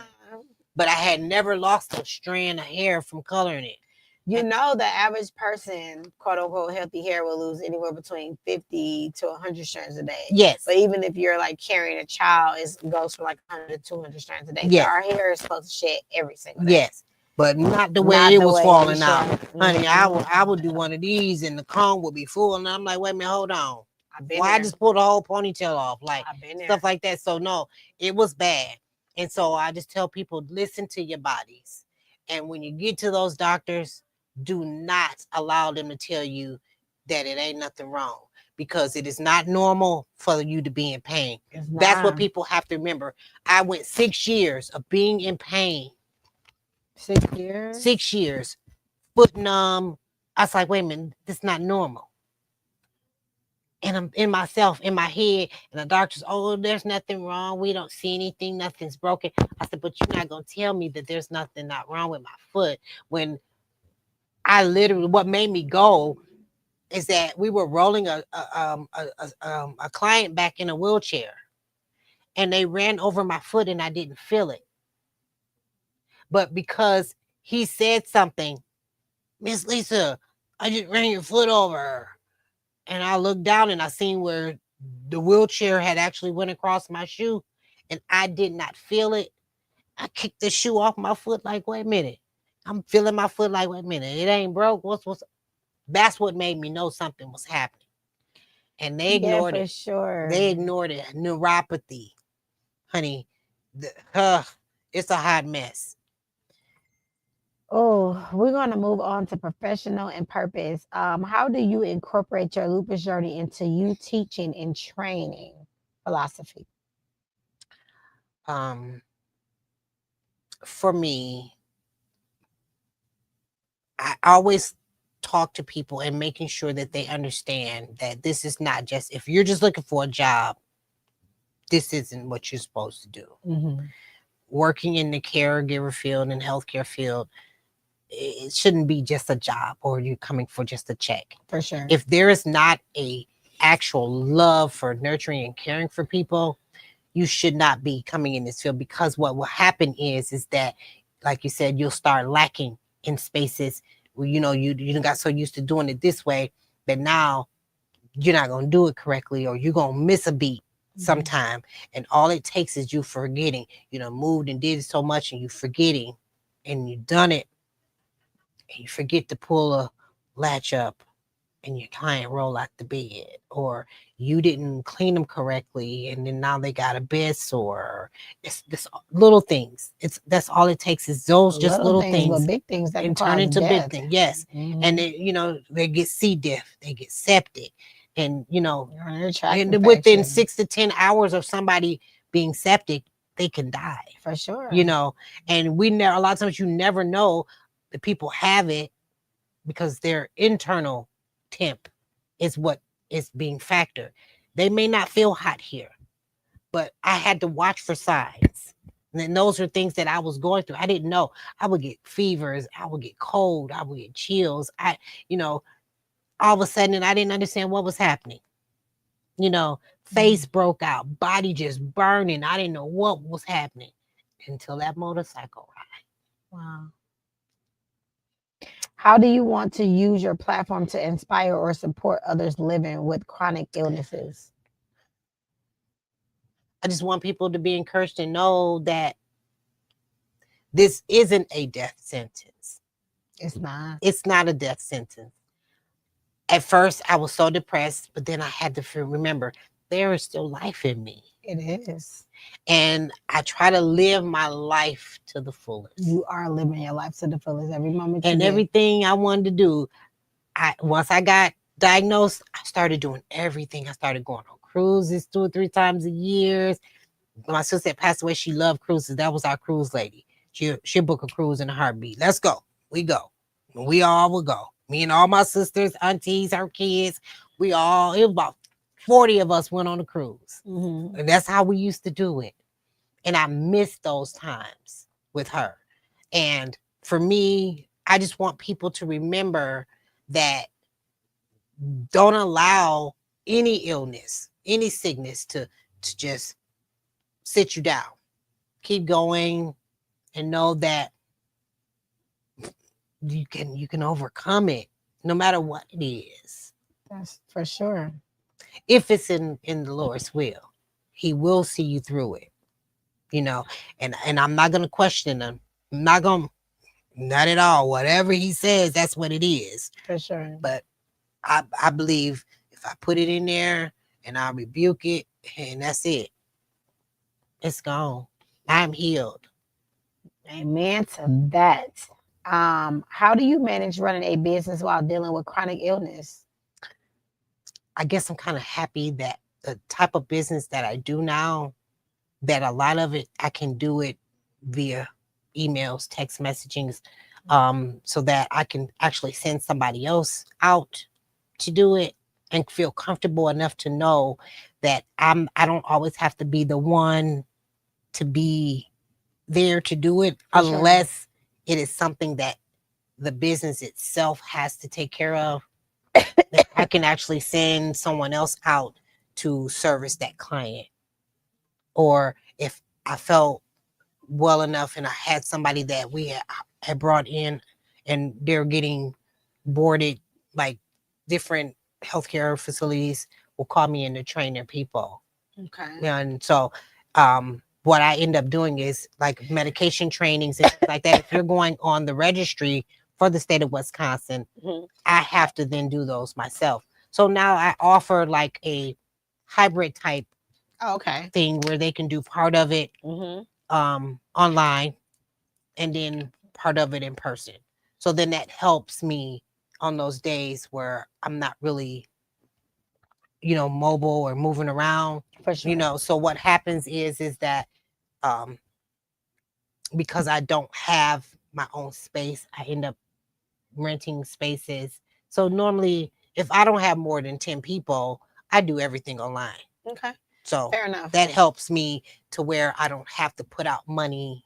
Speaker 3: But I had never lost a strand of hair from coloring it.
Speaker 2: You know, the average person, quote unquote, healthy hair will lose anywhere between 50 to 100 strands a day.
Speaker 3: Yes.
Speaker 2: But even if you're like carrying a child, it goes for like 100 to 200 strands a day.
Speaker 3: Yes.
Speaker 2: So our hair is supposed to shed every single day.
Speaker 3: Yes. But not the way it was falling out. Honey,
Speaker 2: Mm-hmm.
Speaker 3: I would do one of these and the comb would be full. And I'm like, wait a minute, hold on.
Speaker 2: Well,
Speaker 3: I just pulled the whole ponytail off, like
Speaker 2: stuff
Speaker 3: stuff like that. So no, it was bad. And so I just tell people, listen to your bodies. And when you get to those doctors, do not allow them to tell you that it ain't nothing wrong, because it is not normal for you to be in pain. That's what people have to remember. I went 6 years of being in pain.
Speaker 2: 6 years?
Speaker 3: 6 years. Foot numb. I was like, wait a minute, this is not normal. And I'm in myself, in my head, and the doctor's, oh, there's nothing wrong. We don't see anything. Nothing's broken. I said, but you're not going to tell me that there's nothing not wrong with my foot when I literally, what made me go is that we were rolling a client back in a wheelchair, and they ran over my foot and I didn't feel it. But because he said something, Miss Lisa, I just ran your foot over. And I looked down and I seen where the wheelchair had actually went across my shoe, and I did not feel it. I kicked the shoe off my foot like, wait a minute. I'm feeling my foot like, wait a minute, it ain't broke. What's That's what made me know something was happening. And they ignored it.
Speaker 2: Sure.
Speaker 3: They ignored it. Neuropathy. Honey, it's a hot mess.
Speaker 2: Oh, we're going to move on to professional and purpose. How do you incorporate your lupus journey into you teaching and training philosophy?
Speaker 3: For me, I always talk to people and making sure that they understand that this is not just, if you're just looking for a job, this isn't what you're supposed to do.
Speaker 2: Mm-hmm.
Speaker 3: Working in the caregiver field and healthcare field, it shouldn't be just a job or you're coming for just a check.
Speaker 2: For sure.
Speaker 3: If there is not a actual love for nurturing and caring for people, you should not be coming in this field, because what will happen is that, like you said, you'll start lacking in spaces where, you got so used to doing it this way that now you're not going to do it correctly, or you're going to miss a beat sometime. And all it takes is you forgetting, moved and did so much and you forgetting, and you done it, and you forget to pull a latch up and your client roll out the bed, or you didn't clean them correctly and then now they got a bed sore. It's this little things. That's all it takes is those just little
Speaker 2: things,
Speaker 3: things
Speaker 2: but big things that can
Speaker 3: and turn
Speaker 2: cause
Speaker 3: into big
Speaker 2: death.
Speaker 3: things. Yes. And
Speaker 2: Mhm.
Speaker 3: they get C. diff, they get septic, and
Speaker 2: Urinary tract
Speaker 3: and within
Speaker 2: infection,
Speaker 3: 6 to 10 hours of somebody being septic, they can die.
Speaker 2: for sure.
Speaker 3: And we never, a lot of times you never know that people have it because their internal temp is what is being factored. They may not feel hot here, but I had to watch for signs. And then those are things that I was going through. I didn't know. I would get fevers, I would get cold, I would get chills. All of a sudden, and I didn't understand what was happening. Face broke out, body just burning. I didn't know what was happening until that motorcycle ride.
Speaker 2: Wow. How do you want to use your platform to inspire or support others living with chronic illnesses?
Speaker 3: I just want people to be encouraged to know that this isn't a death sentence.
Speaker 2: It's not.
Speaker 3: It's not a death sentence. At first, I was so depressed, but then I had to remember there is still life in me.
Speaker 2: It is.
Speaker 3: And I try to live my life to the fullest.
Speaker 2: You are living your life to the fullest every moment.
Speaker 3: And everything I wanted to do, once I got diagnosed, I started doing everything. I started going on cruises 2 or 3 times a year. My sister that passed away, she loved cruises. That was our cruise lady. She'll book a cruise in a heartbeat. Let's go. We go. We all will go. Me and all my sisters, aunties, her kids, it was about 40 of us went on a cruise.
Speaker 2: Mm-hmm.
Speaker 3: And that's how we used to do it. And I miss those times with her. And for me, I just want people to remember that don't allow any illness, any sickness to just sit you down. Keep going and know that you can overcome it no matter what it is.
Speaker 2: That's for sure.
Speaker 3: If it's in the Lord's will, He will see you through it. And I'm not gonna question Him. Not at all. Whatever He says, that's what it is.
Speaker 2: For sure.
Speaker 3: But I believe if I put it in there and I rebuke it, and that's it. It's gone. I'm healed.
Speaker 2: Amen to that. How do you manage running a business while dealing with chronic illness?
Speaker 3: I guess I'm kind of happy that the type of business that I do now, that a lot of it, I can do it via emails, text messagings, so that I can actually send somebody else out to do it and feel comfortable enough to know that I don't always have to be the one to be there to do it, unless it is something that the business itself has to take care of. That I can actually send someone else out to service that client. Or if I felt well enough and I had somebody that we had brought in and they're getting boarded, like different healthcare facilities will call me in to train their people.
Speaker 2: Okay.
Speaker 3: And so what I end up doing is like medication trainings and things like that. If you're going on the registry for the state of Wisconsin,
Speaker 2: Mm-hmm.
Speaker 3: I have to then do those myself. So now I offer like a hybrid type thing where they can do part of it online and then part of it in person. So then that helps me on those days where I'm not really, mobile or moving around.
Speaker 2: For sure.
Speaker 3: So what happens is that because I don't have my own space, I end up renting spaces. So normally, if I don't have more than 10 people, I do everything online.
Speaker 2: Okay.
Speaker 3: So
Speaker 2: fair enough.
Speaker 3: That helps me to where I don't have to put out money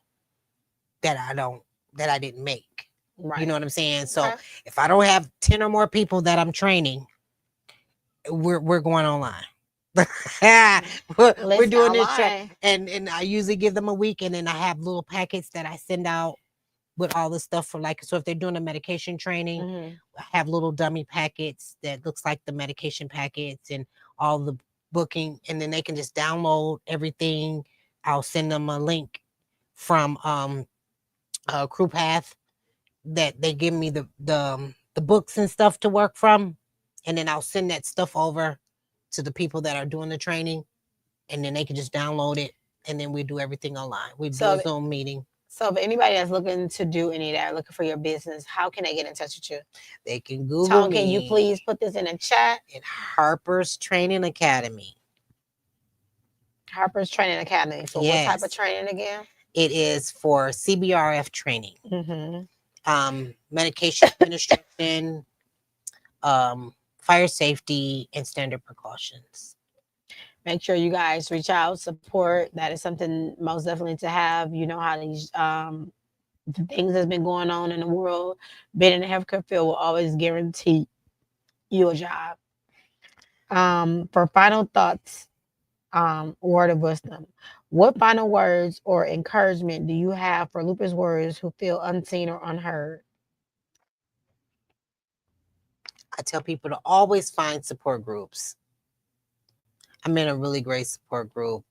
Speaker 3: that I didn't make.
Speaker 2: Right.
Speaker 3: You know what I'm saying? So if I don't have 10 or more people that I'm training, we're going online. we're doing this and I usually give them a week, and then I have little packets that I send out with all the stuff for, like, so if they're doing a medication training, I have little dummy packets that looks like the medication packets and all the booking, and then they can just download everything. I'll send them a link from Crew Path that they give me the books and stuff to work from, and then I'll send that stuff over to the people that are doing the training, and then they can just download it, and then we do everything online. We do a Zoom meeting.
Speaker 2: So if anybody that's looking to do any of that, looking for your business, how can they get in touch with you?
Speaker 3: They can Google
Speaker 2: Tone,
Speaker 3: me.
Speaker 2: can you please put this in the chat?
Speaker 3: In Harper's Training Academy.
Speaker 2: Harper's Training Academy. For what type of training again?
Speaker 3: It is for CBRF training.
Speaker 2: Mm-hmm.
Speaker 3: Medication administration, fire safety, and standard precautions.
Speaker 2: Make sure you guys reach out, support. That is something most definitely to have. You know how these things that's been going on in the world. Being in the healthcare field will always guarantee you a job. For final thoughts, word of wisdom. What final words or encouragement do you have for lupus warriors who feel unseen or unheard?
Speaker 3: I tell people to always find support groups. I'm in a really great support group.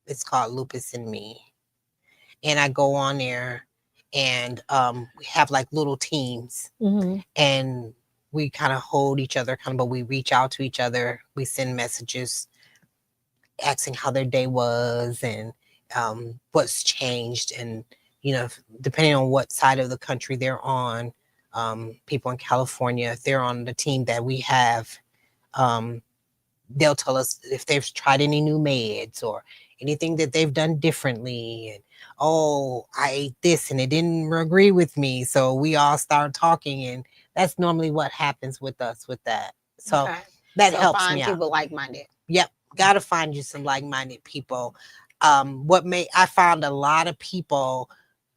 Speaker 3: It's called Lupus and Me. And I go on there, and we have like little teams, and we kind of hold each other accountable. We reach out to each other. We send messages asking how their day was and what's changed. And, you know, depending on what side of the country they're on, people in California, if they're on the team that we have, they'll tell us if they've tried any new meds or anything that they've done differently. And, oh, I ate this and it didn't agree with me. So we all start talking, and that's normally what happens with us with that. So that helps me out.
Speaker 2: Find people like-minded.
Speaker 3: Yep. Got to find you some like-minded people. I found a lot of people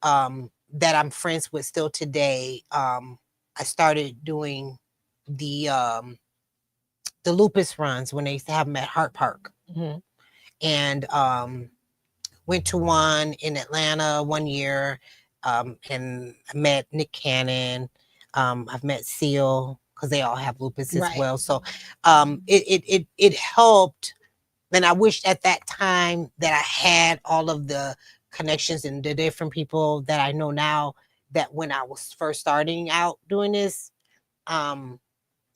Speaker 3: that I'm friends with still today. I started doing the lupus runs when they used to have them at Hart Park. And went to one in Atlanta one year, and I met Nick Cannon. I've met Seal, because they all have lupus as well. So it helped. And I wish at that time that I had all of the connections and the different people that I know now, that when I was first starting out doing this,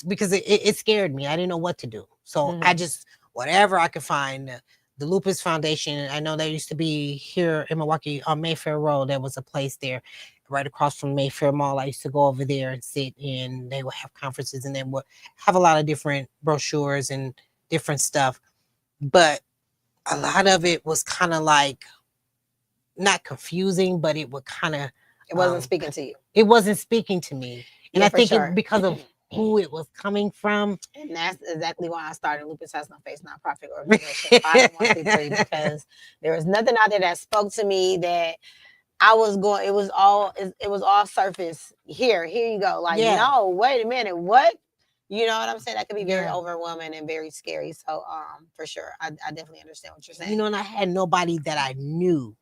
Speaker 3: because it scared me. I didn't know what to do. So I just, whatever I could find. The Lupus Foundation, I know there used to be here in Milwaukee on Mayfair Road. There was a place there right across from Mayfair Mall. I used to go over there and sit in. They would have conferences, and they would have a lot of different brochures and different stuff. But a lot of it was kind of like, not confusing, but it would kind of...
Speaker 2: It wasn't speaking to you.
Speaker 3: It wasn't speaking to me. And I think
Speaker 2: it,
Speaker 3: because of who it was coming from.
Speaker 2: And that's exactly why I started Lupus Has No Face nonprofit organization, 501c3, because there was nothing out there that spoke to me that I was going, it was all surface. Here you go. Like, no, wait a minute, what? You know what I'm saying? That could be very overwhelming and very scary. So for sure, I definitely understand what you're saying.
Speaker 3: You know, and I had nobody that I knew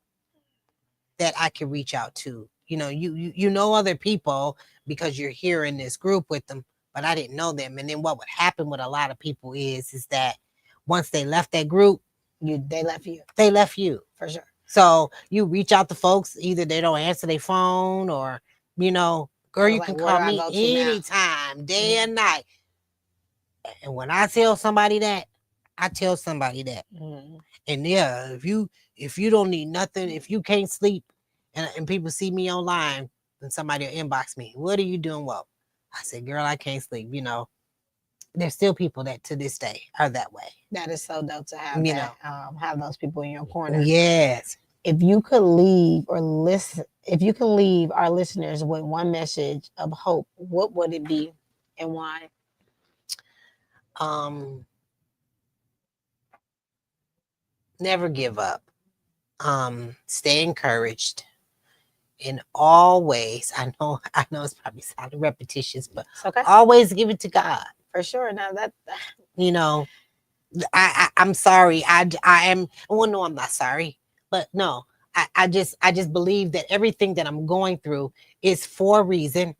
Speaker 3: that I could reach out to. You know, you know other people because you're here in this group with them, but I didn't know them. And then what would happen with a lot of people is that once they left that group,
Speaker 2: they left you.
Speaker 3: They left you.
Speaker 2: For sure.
Speaker 3: So you reach out to folks, either they don't answer their phone, or, you know, girl, you can call me anytime, day and night. And when I tell somebody that, I tell somebody that. And yeah, if you don't need nothing, if you can't sleep, and people see me online, then somebody will inbox me, what are you doing? Well, I said, girl, I can't sleep. You know, there's still people that to this day are that way.
Speaker 2: That is so dope to have, you know, have those people in your corner.
Speaker 3: Yes.
Speaker 2: If you could leave or listen, if you can leave our listeners with one message of hope, what would it be and why?
Speaker 3: Never give up. Stay encouraged. In always, I know it's probably sounding repetitious, but always give it to God.
Speaker 2: For sure. Now that,
Speaker 3: you know, I'm sorry. I am, well, no, I'm not sorry, but no, I just believe that everything that I'm going through is for a reason,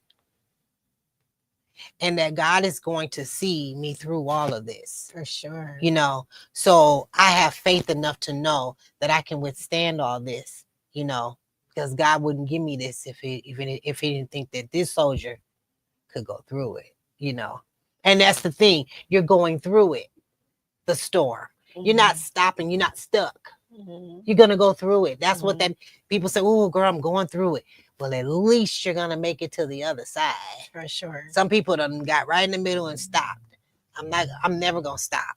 Speaker 3: and that God is going to see me through all of this.
Speaker 2: For sure.
Speaker 3: You know, so I have faith enough to know that I can withstand all this, you know, because God wouldn't give me this if he didn't think that this soldier could go through it, you know. And that's the thing. You're going through it, the storm. You're not
Speaker 2: Mhm.
Speaker 3: stopping. You're not stuck.
Speaker 2: Mhm.
Speaker 3: You're gonna go through it. That's what
Speaker 2: Mhm.
Speaker 3: that people say. Oh, girl, I'm going through it. Well, at least you're gonna make it to the other side.
Speaker 2: For sure.
Speaker 3: Some people done got right in the middle and stopped. I'm never gonna stop.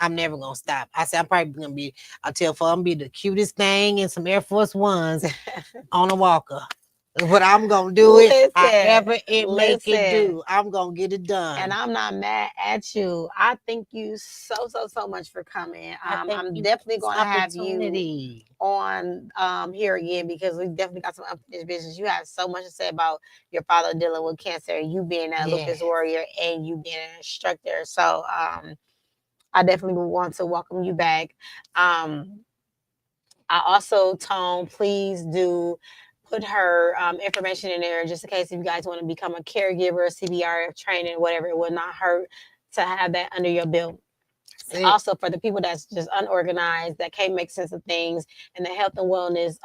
Speaker 3: I'm never gonna stop. I said I'm probably gonna be. I tell for I'm gonna be the cutest thing in some Air Force Ones on a walker. But I'm gonna do it
Speaker 2: Listen,
Speaker 3: however it make it
Speaker 2: listen.
Speaker 3: do. I'm gonna get it done.
Speaker 2: And I'm not mad at you. I thank you so much for coming.
Speaker 3: I thank
Speaker 2: I'm
Speaker 3: you for
Speaker 2: definitely
Speaker 3: this
Speaker 2: going to have you
Speaker 3: opportunity.
Speaker 2: on here again because we definitely got some unfinished business. You have so much to say about your father dealing with cancer, you being a
Speaker 3: Yeah.
Speaker 2: lupus warrior, and you being an instructor. So I definitely would want to welcome you back. Um, I also, Tone, please do put her information in there just in case if you guys want to become a caregiver, CBRF training, whatever. It would not hurt to have that under your belt.
Speaker 3: That's it.
Speaker 2: Also, for the people that's just unorganized, that can't make sense of things in the health and wellness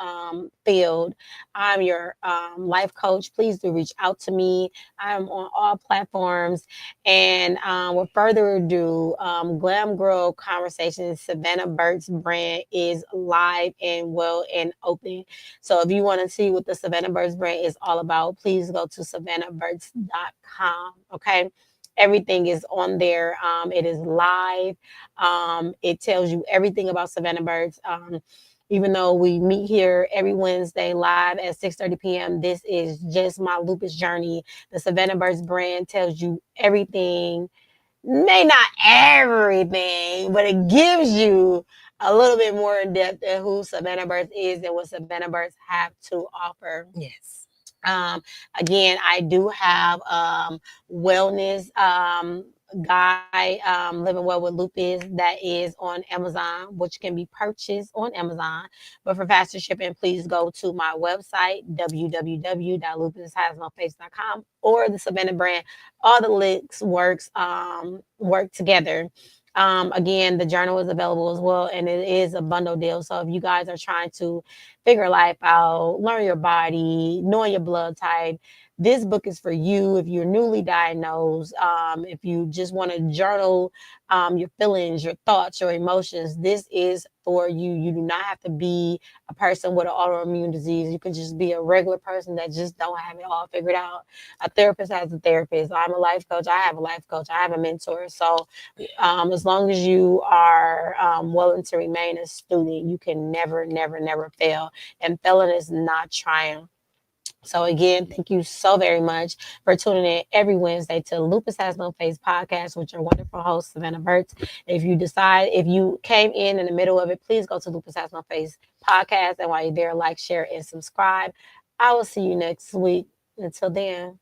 Speaker 2: field, I'm your life coach. Please do reach out to me. I'm on all platforms. And with further ado, Glam Girl Conversations, Savannah Burt's brand is live and well and open. So if you want to see what the Savannah Burt's brand is all about, please go to savannahburts.com. Okay. Everything is on there. It is live. It tells you everything about Savannah Birds. Even though we meet here every Wednesday live at 6:30 p.m., this is just my lupus journey. The Savannah Birds brand tells you everything, may not everything, but it gives you a little bit more in depth of who Savannah Birds is and what Savannah Birds have to offer.
Speaker 3: Yes.
Speaker 2: Um, Again, I do have wellness guy living well with lupus that is on Amazon, which can be purchased on Amazon. But for faster shipping, please go to my website www.lupushasnoface.com or the Savannah brand. All the links work together. Again, the journal is available as well, and it is a bundle deal. So if you guys are trying to figure life out, learn your body, knowing your blood type, this book is for you. If you're newly diagnosed, if you just want to journal your feelings, your thoughts, your emotions, this is for you. You do not have to be a person with an autoimmune disease. You can just be a regular person that just don't have it all figured out. A therapist has a therapist. I'm a life coach. I have a life coach. I have a mentor. So as long as you are willing to remain a student, you can never fail. And failing is not trying. So again, thank you so very much for tuning in every Wednesday to Lupus Has No Face podcast with your wonderful host, Savannah Burts. If you came in the middle of it, please go to Lupus Has No Face podcast. And while you're there, like, share, and subscribe. I will see you next week. Until then.